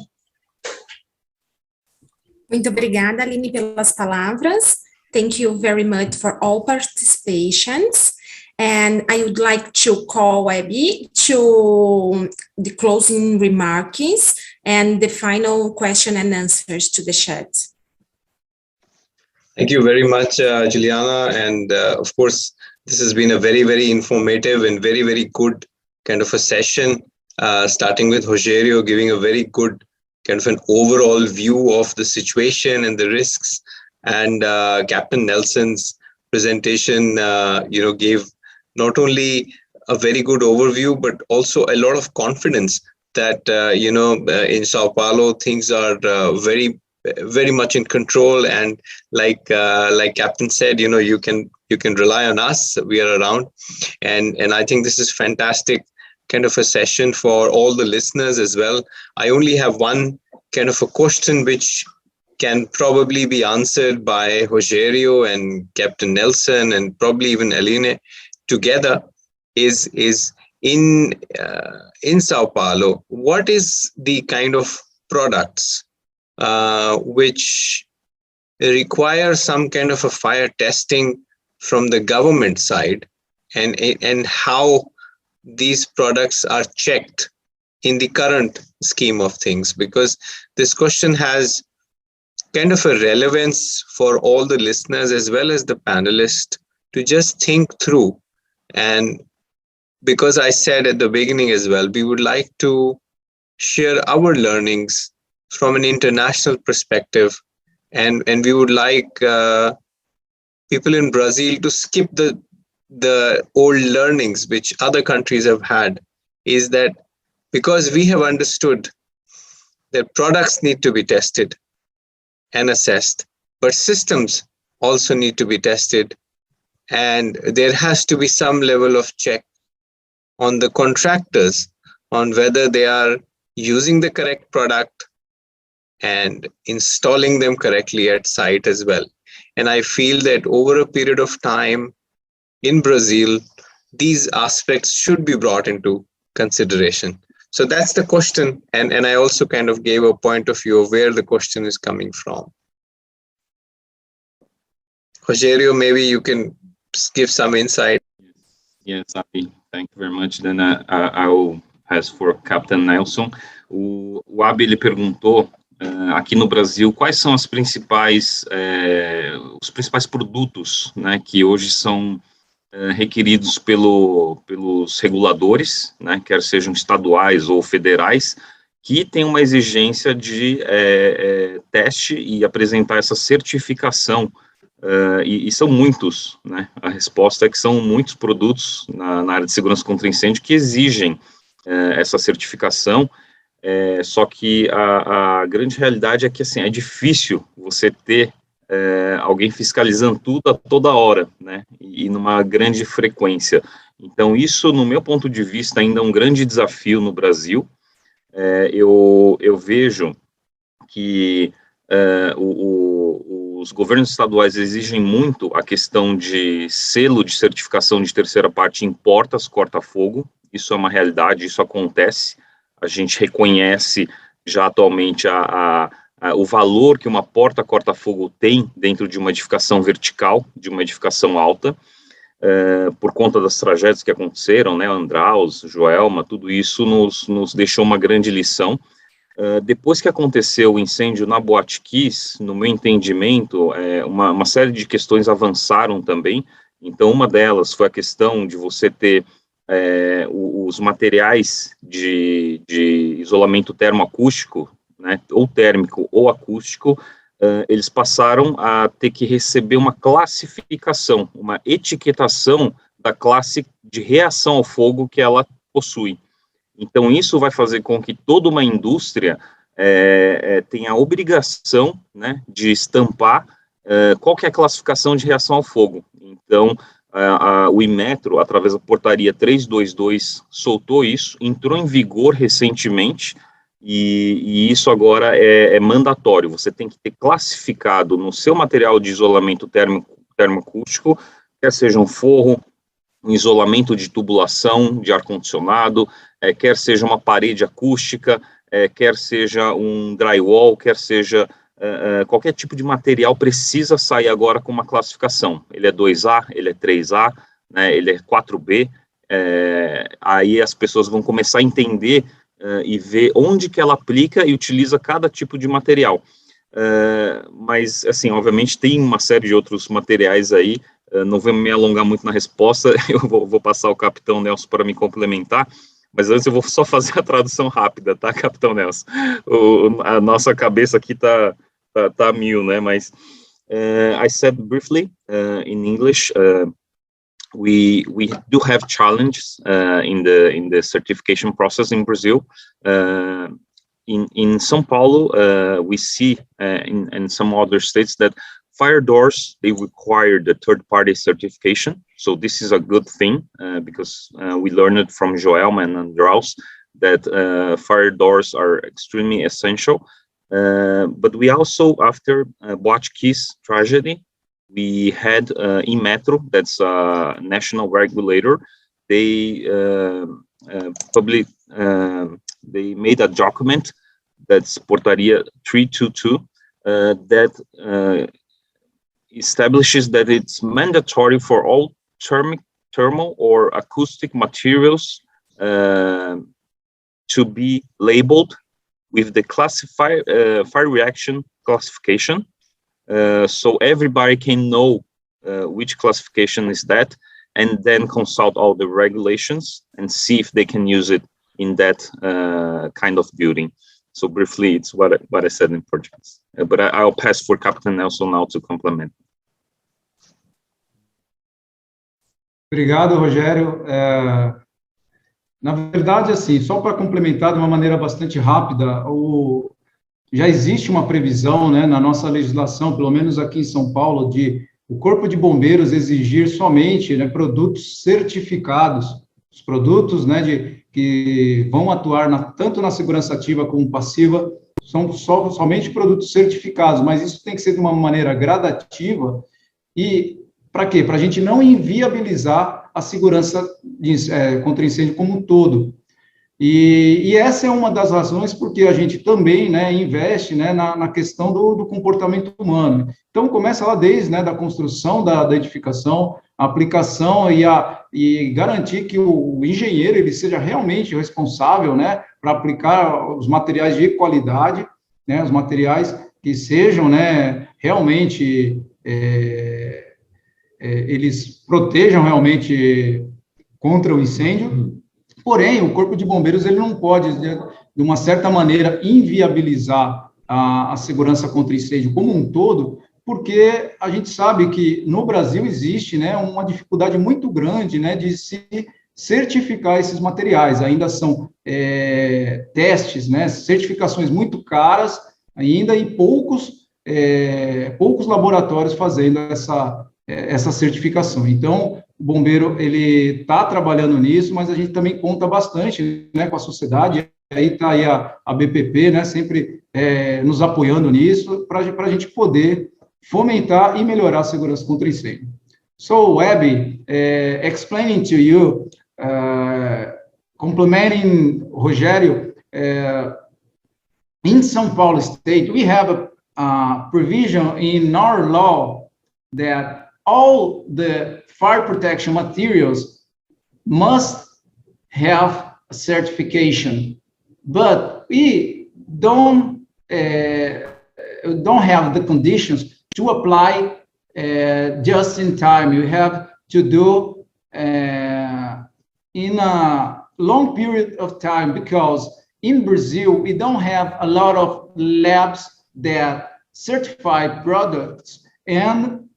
Muito obrigada, Aline, pelas palavras. Thank you very much for all participations. And I would like to call Abby to the closing remarks and the final question and answers to the chat. Thank you very much, Juliana. And of course, this has been a very, very informative and very, very good kind of a session, starting with Rogério giving a very good kind of an overall view of the situation and the risks. And Captain Nelson's presentation, gave not only a very good overview, but also a lot of confidence that, in Sao Paulo, things are very much in control. And like Captain said, you can rely on us. We are around. And I think this is fantastic kind of a session for all the listeners as well. I only have one kind of a question which can probably be answered by Rogério and Captain Nelson and probably even Aline together. Is in Sao Paulo, what is the kind of products which require some kind of a fire testing from the government side, and how these products are checked in the current scheme of things? Because this question has kind of a relevance for all the listeners as well as the panelists to just think through. And because I said at the beginning as well, we would like to share our learnings from an international perspective, and we would like people in Brazil to skip the old learnings which other countries have had. Is that because we have understood that products need to be tested and assessed, but systems also need to be tested, and there has to be some level of check on the contractors on whether they are using the correct product and installing them correctly at site as well. And I feel that over a period of time in Brazil, these aspects should be brought into consideration. So that's the question. And I also kind of gave a point of view of where the question is coming from. Rogério, maybe you can give some insight. Yes, Abi, thank you very much. Then I will ask for Captain Nelson. O Abi, ele perguntou, aqui no Brasil, quais são os principais produtos, né, que hoje são requeridos pelos reguladores, né, quer sejam estaduais ou federais, que tem uma exigência de teste e apresentar essa certificação. E são muitos, né? A resposta é que são muitos produtos na área de segurança contra incêndio que exigem essa certificação, só que a grande realidade é que, assim, é difícil você ter alguém fiscalizando tudo a toda hora, né? E numa grande frequência. Então, isso, no meu ponto de vista, ainda é um grande desafio no Brasil. Eu vejo que os governos estaduais exigem muito a questão de selo de certificação de terceira parte em portas corta-fogo. Isso é uma realidade, isso acontece. A gente reconhece já atualmente o valor que uma porta corta-fogo tem dentro de uma edificação vertical, de uma edificação alta, por conta das tragédias que aconteceram, né, Andraus, Joelma, tudo isso nos deixou uma grande lição. Depois que aconteceu o incêndio na Boate Kiss, no meu entendimento, uma série de questões avançaram também. Então, uma delas foi a questão de você ter os materiais de isolamento termoacústico, né, ou térmico ou acústico, eles passaram a ter que receber uma classificação, uma etiquetação da classe de reação ao fogo que ela possui. Então, isso vai fazer com que toda uma indústria tenha a obrigação, né, de estampar qual que é a classificação de reação ao fogo. Então, o Inmetro, através da portaria 322, soltou isso, entrou em vigor recentemente, e isso agora é mandatório. Você tem que ter classificado no seu material de isolamento termoacústico, quer seja um forro, um isolamento de tubulação de ar-condicionado, quer seja uma parede acústica, quer seja um drywall, quer seja qualquer tipo de material, precisa sair agora com uma classificação. Ele é 2A, ele é 3A, né, ele é 4B, aí as pessoas vão começar a entender e ver onde que ela aplica e utiliza cada tipo de material. Mas, assim, obviamente tem uma série de outros materiais aí. Não vou me alongar muito na resposta, eu vou passar ao Capitão Nelson para me complementar, mas antes eu vou só fazer a tradução rápida, tá, Capitão Nelson? A nossa cabeça aqui tá a mil, né, mas I said briefly in English, we do have challenges in the certification process in Brazil. In São Paulo, we see in some other states that fire doors, they require the third-party certification. So this is a good thing because we learned it from Joelma and Andraus that fire doors are extremely essential. But we also, after Boate Kiss tragedy, we had Inmetro, that's a national regulator. They they made a document that's Portaria 322 that establishes that it's mandatory for all thermal or acoustic materials to be labeled with the fire reaction classification. So everybody can know which classification is that, and then consult all the regulations and see if they can use it in that kind of building. So briefly, it's what I said in Portuguese. But I'll pass for Captain Nelson now to complement. Obrigado, Rogério. Na verdade, assim, só para complementar de uma maneira bastante rápida, já existe uma previsão, né, na nossa legislação, pelo menos aqui em São Paulo, de o Corpo de Bombeiros exigir somente, né, produtos certificados, os produtos, né, que vão atuar tanto na segurança ativa como passiva, são somente produtos certificados, mas isso tem que ser de uma maneira gradativa. E para quê? Para a gente não inviabilizar a segurança contra incêndio como um todo. E essa é uma das razões porque a gente também, né, investe, né, na questão do comportamento humano. Então, começa lá desde, né, da construção da edificação, a aplicação e garantir que o engenheiro ele seja realmente responsável, né, para aplicar os materiais de qualidade, né, os materiais que sejam, né, realmente eles protejam realmente contra o incêndio. Porém, o Corpo de Bombeiros ele não pode, de uma certa maneira, inviabilizar a segurança contra incêndio como um todo, porque a gente sabe que no Brasil existe, né, uma dificuldade muito grande, né, de se certificar esses materiais. Ainda são testes, né, certificações muito caras ainda e poucos laboratórios fazendo essa certificação. Então, o bombeiro, ele está trabalhando nisso, mas a gente também conta bastante, né, com a sociedade, aí está aí a BPP, né, sempre nos apoiando nisso, para a gente poder fomentar e melhorar a segurança contra incêndio. So, Abby, explaining to you, complementing Rogério, in São Paulo State, we have a provision in our law that all the fire protection materials must have a certification, but we don't have the conditions to apply just in time. You have to do in a long period of time, because in Brazil, we don't have a lot of labs that certify products, and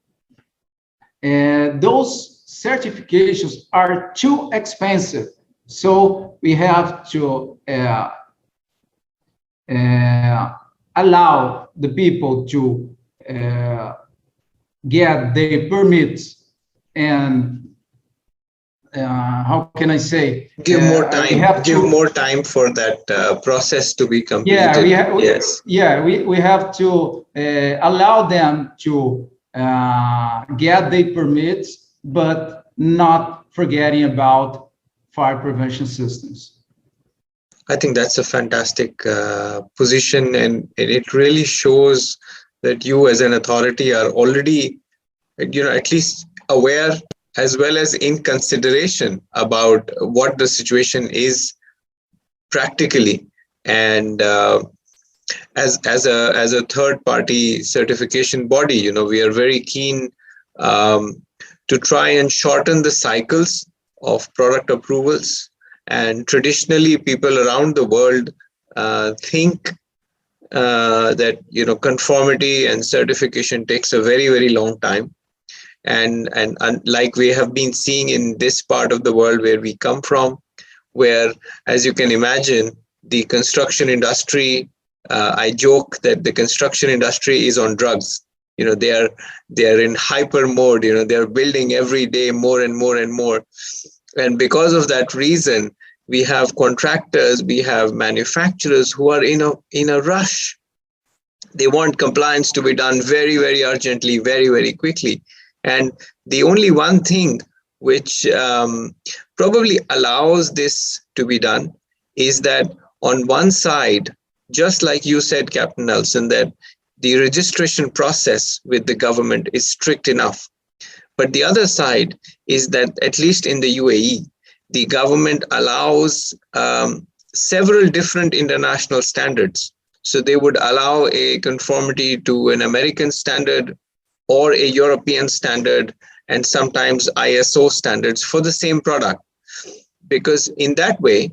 those certifications are too expensive. So we have to allow the people to get their permits and how can I say? Give more time. Give more time for that process to be completed. We have to allow them to get their permits, but not forgetting about fire prevention systems. I think that's a fantastic position, and it really shows that you as an authority are already, at least aware as well as in consideration about what the situation is practically. And as a third party certification body, we are very keen to try and shorten the cycles of product approvals. And traditionally, people around the world think that conformity and certification takes a very, very long time. and like we have been seeing in this part of the world where we come from, where, as you can imagine, the construction industry, I joke that the construction industry is on drugs. They are in hyper mode. They're building every day more and more and more. And because of that reason, we have contractors, we have manufacturers who are in a rush. They want compliance to be done very, very urgently, very, very quickly. And the only one thing which probably allows this to be done is that on one side, just like you said, Captain Nelson, that the registration process with the government is strict enough. But the other side is that, at least in the UAE, the government allows several different international standards. So they would allow a conformity to an American standard or a European standard, and sometimes ISO standards for the same product. Because in that way,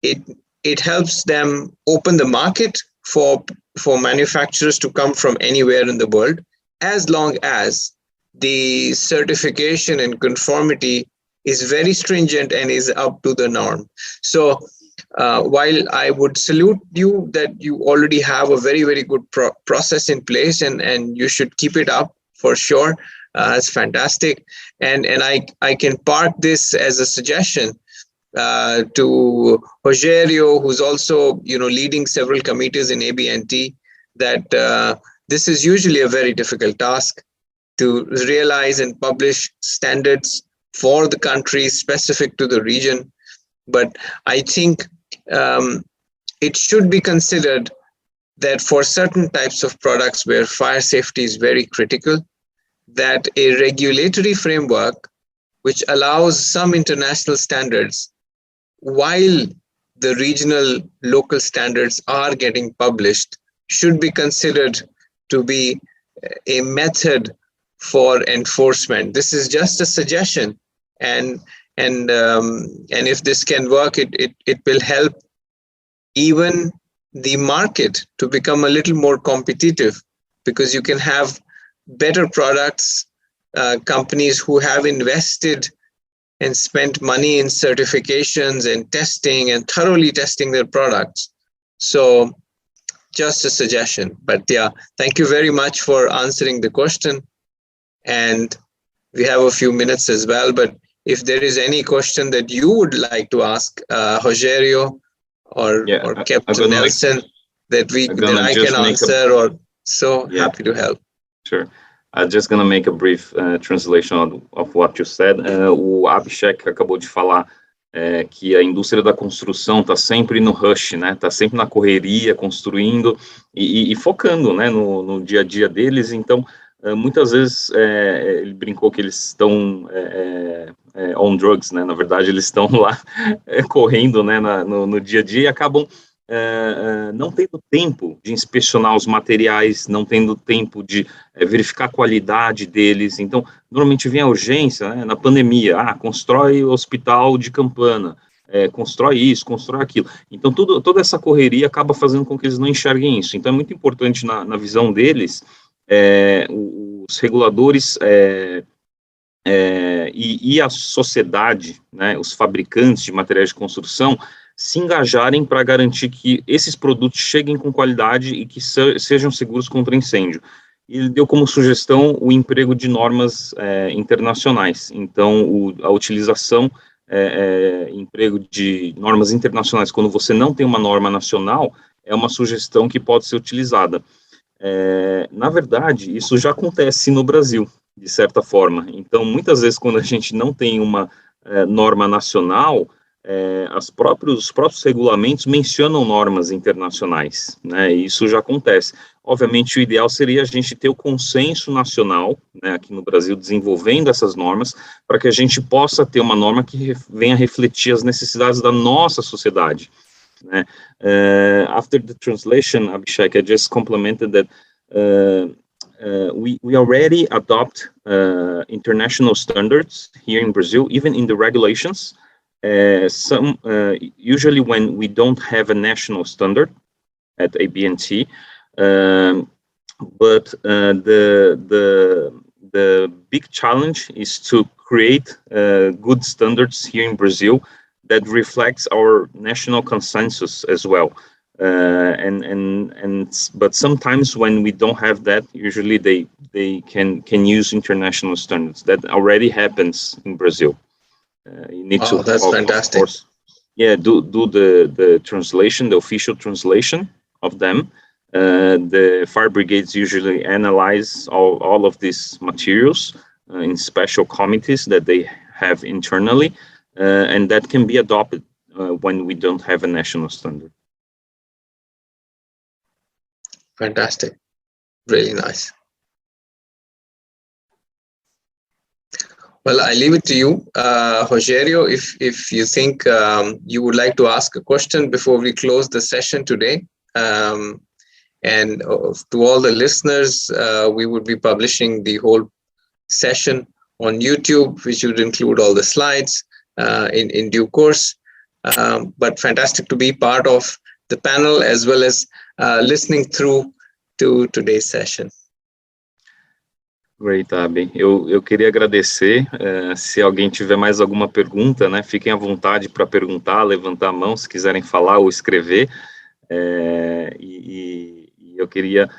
it helps them open the market for manufacturers to come from anywhere in the world, as long as the certification and conformity is very stringent and is up to the norm. So while I would salute you that you already have a very, very good process in place, and you should keep it up for sure, it's fantastic. And I can park this as a suggestion to Rogerio, who's also leading several committees in ABNT, that this is usually a very difficult task to realize and publish standards for the country specific to the region. But I think it should be considered that for certain types of products where fire safety is very critical, that a regulatory framework which allows some international standards while the regional local standards are getting published should be considered to be a method for enforcement. This is just a suggestion, and if this can work, it will help even the market to become a little more competitive, because you can have better products, companies who have invested and spent money in certifications and testing and thoroughly testing their products. So just a suggestion. But yeah, thank you very much for answering the question. And we have a few minutes as well, but if there is any question that you would like to ask Rogerio or Captain Nelson that I can answer, happy to help. Sure. I'm just going to make a brief translation of what you said. O Abhishek acabou de falar que a indústria da construção está sempre no rush, né? Está sempre na correria, construindo e focando, né, no dia a dia deles. Então, muitas vezes ele brincou que eles estão on drugs, né? Na verdade, eles estão lá correndo, né, no dia a dia, e acabam não tendo tempo de inspecionar os materiais, não tendo tempo de verificar a qualidade deles. Então, normalmente vem a urgência, né, na pandemia, constrói o hospital de Campana, constrói isso, constrói aquilo. Então, toda essa correria acaba fazendo com que eles não enxerguem isso. Então, é muito importante, na visão deles, os reguladores e a sociedade, né, os fabricantes de materiais de construção, se engajarem para garantir que esses produtos cheguem com qualidade e que sejam seguros contra incêndio. Ele deu como sugestão o emprego de normas internacionais. Então, a utilização, emprego de normas internacionais, quando você não tem uma norma nacional, é uma sugestão que pode ser utilizada. Na verdade, isso já acontece no Brasil, de certa forma. Então, muitas vezes, quando a gente não tem uma norma nacional, os próprios regulamentos mencionam normas internacionais, né, e isso já acontece. Obviamente, o ideal seria a gente ter o consenso nacional, né, aqui no Brasil, desenvolvendo essas normas, para que a gente possa ter uma norma que venha refletir as necessidades da nossa sociedade, né. After the translation, Abhishek, I just complimented that we already adopt international standards here in Brazil, even in the regulations. Usually when we don't have a national standard at ABNT, but the the big challenge is to create good standards here in Brazil that reflects our national consensus as well. But sometimes when we don't have that, usually they can use international standards. That already happens in Brazil. You need to, that's fantastic. Of course, do the translation, the official translation of them. The fire brigades usually analyze all of these materials in special committees that they have internally, and that can be adopted when we don't have a national standard. Fantastic. Really nice. Well, I leave it to you, Rogério, if you think you would like to ask a question before we close the session today. And to all the listeners, we would be publishing the whole session on YouTube, which would include all the slides in due course. But fantastic to be part of the panel as well as listening through to today's session. Great, Abi. Eu queria agradecer. Se alguém tiver mais alguma pergunta, né, fiquem à vontade para perguntar, levantar a mão, se quiserem falar ou escrever. E eu queria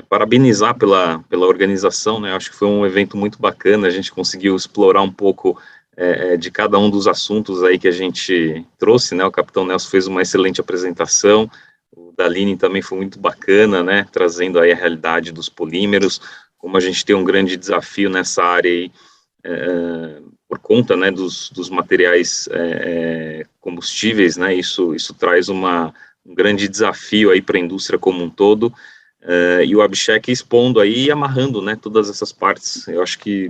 parabenizar pela organização, né? Acho que foi um evento muito bacana. A gente conseguiu explorar um pouco de cada um dos assuntos aí que a gente trouxe, né? O Capitão Nelson fez uma excelente apresentação. O Daline também foi muito bacana, né? Trazendo aí a realidade dos polímeros. Como a gente tem um grande desafio nessa área aí, por conta, né, dos materiais combustíveis, né, isso traz um grande desafio aí para a indústria como um todo, e o Abhishek expondo aí e amarrando, né, todas essas partes. Eu acho que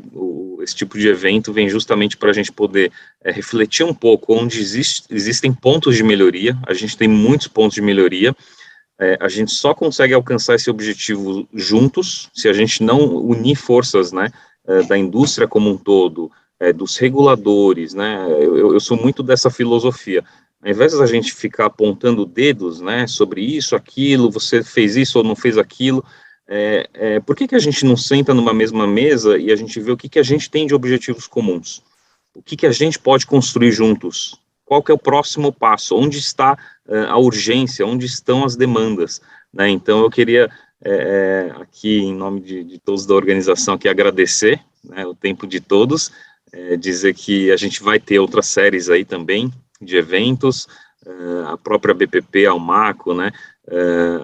esse tipo de evento vem justamente para a gente poder refletir um pouco onde existem pontos de melhoria. A gente tem muitos pontos de melhoria. A gente só consegue alcançar esse objetivo juntos, se a gente não unir forças, né, da indústria como um todo, dos reguladores, né. Eu sou muito dessa filosofia. Ao invés da gente ficar apontando dedos, né, sobre isso, aquilo, você fez isso ou não fez aquilo, por que a gente não senta numa mesma mesa e a gente vê o que a gente tem de objetivos comuns? O que a gente pode construir juntos? Qual que é o próximo passo? Onde está a urgência? Onde estão as demandas? Né? Então, eu queria, aqui, em nome de todos da organização, aqui, agradecer, né, o tempo de todos, dizer que a gente vai ter outras séries aí também, de eventos, a própria BPP, a Almaco, né,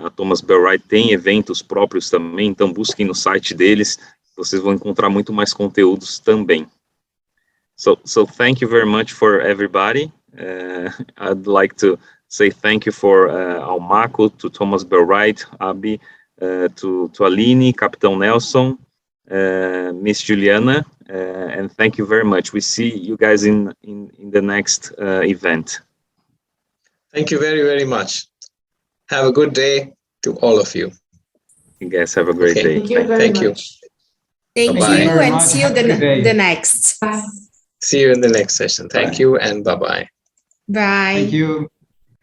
a Thomas Bell-Wright tem eventos próprios também, então busquem no site deles, vocês vão encontrar muito mais conteúdos também. So thank you very much for everybody. I'd like to say thank you for Almaco, to Thomas Bell-Wright, Abi, to Aline, Capitão Nelson, Miss Juliana, and thank you very much. We see you guys in the next event. Thank you very, very much. Have a good day to all of you. You guys have a great day. Thank you very much. Thank Bye-bye. you, and see you Have a good day. the next. Bye. See you in the next session. Thank you and bye-bye. Bye. Thank you.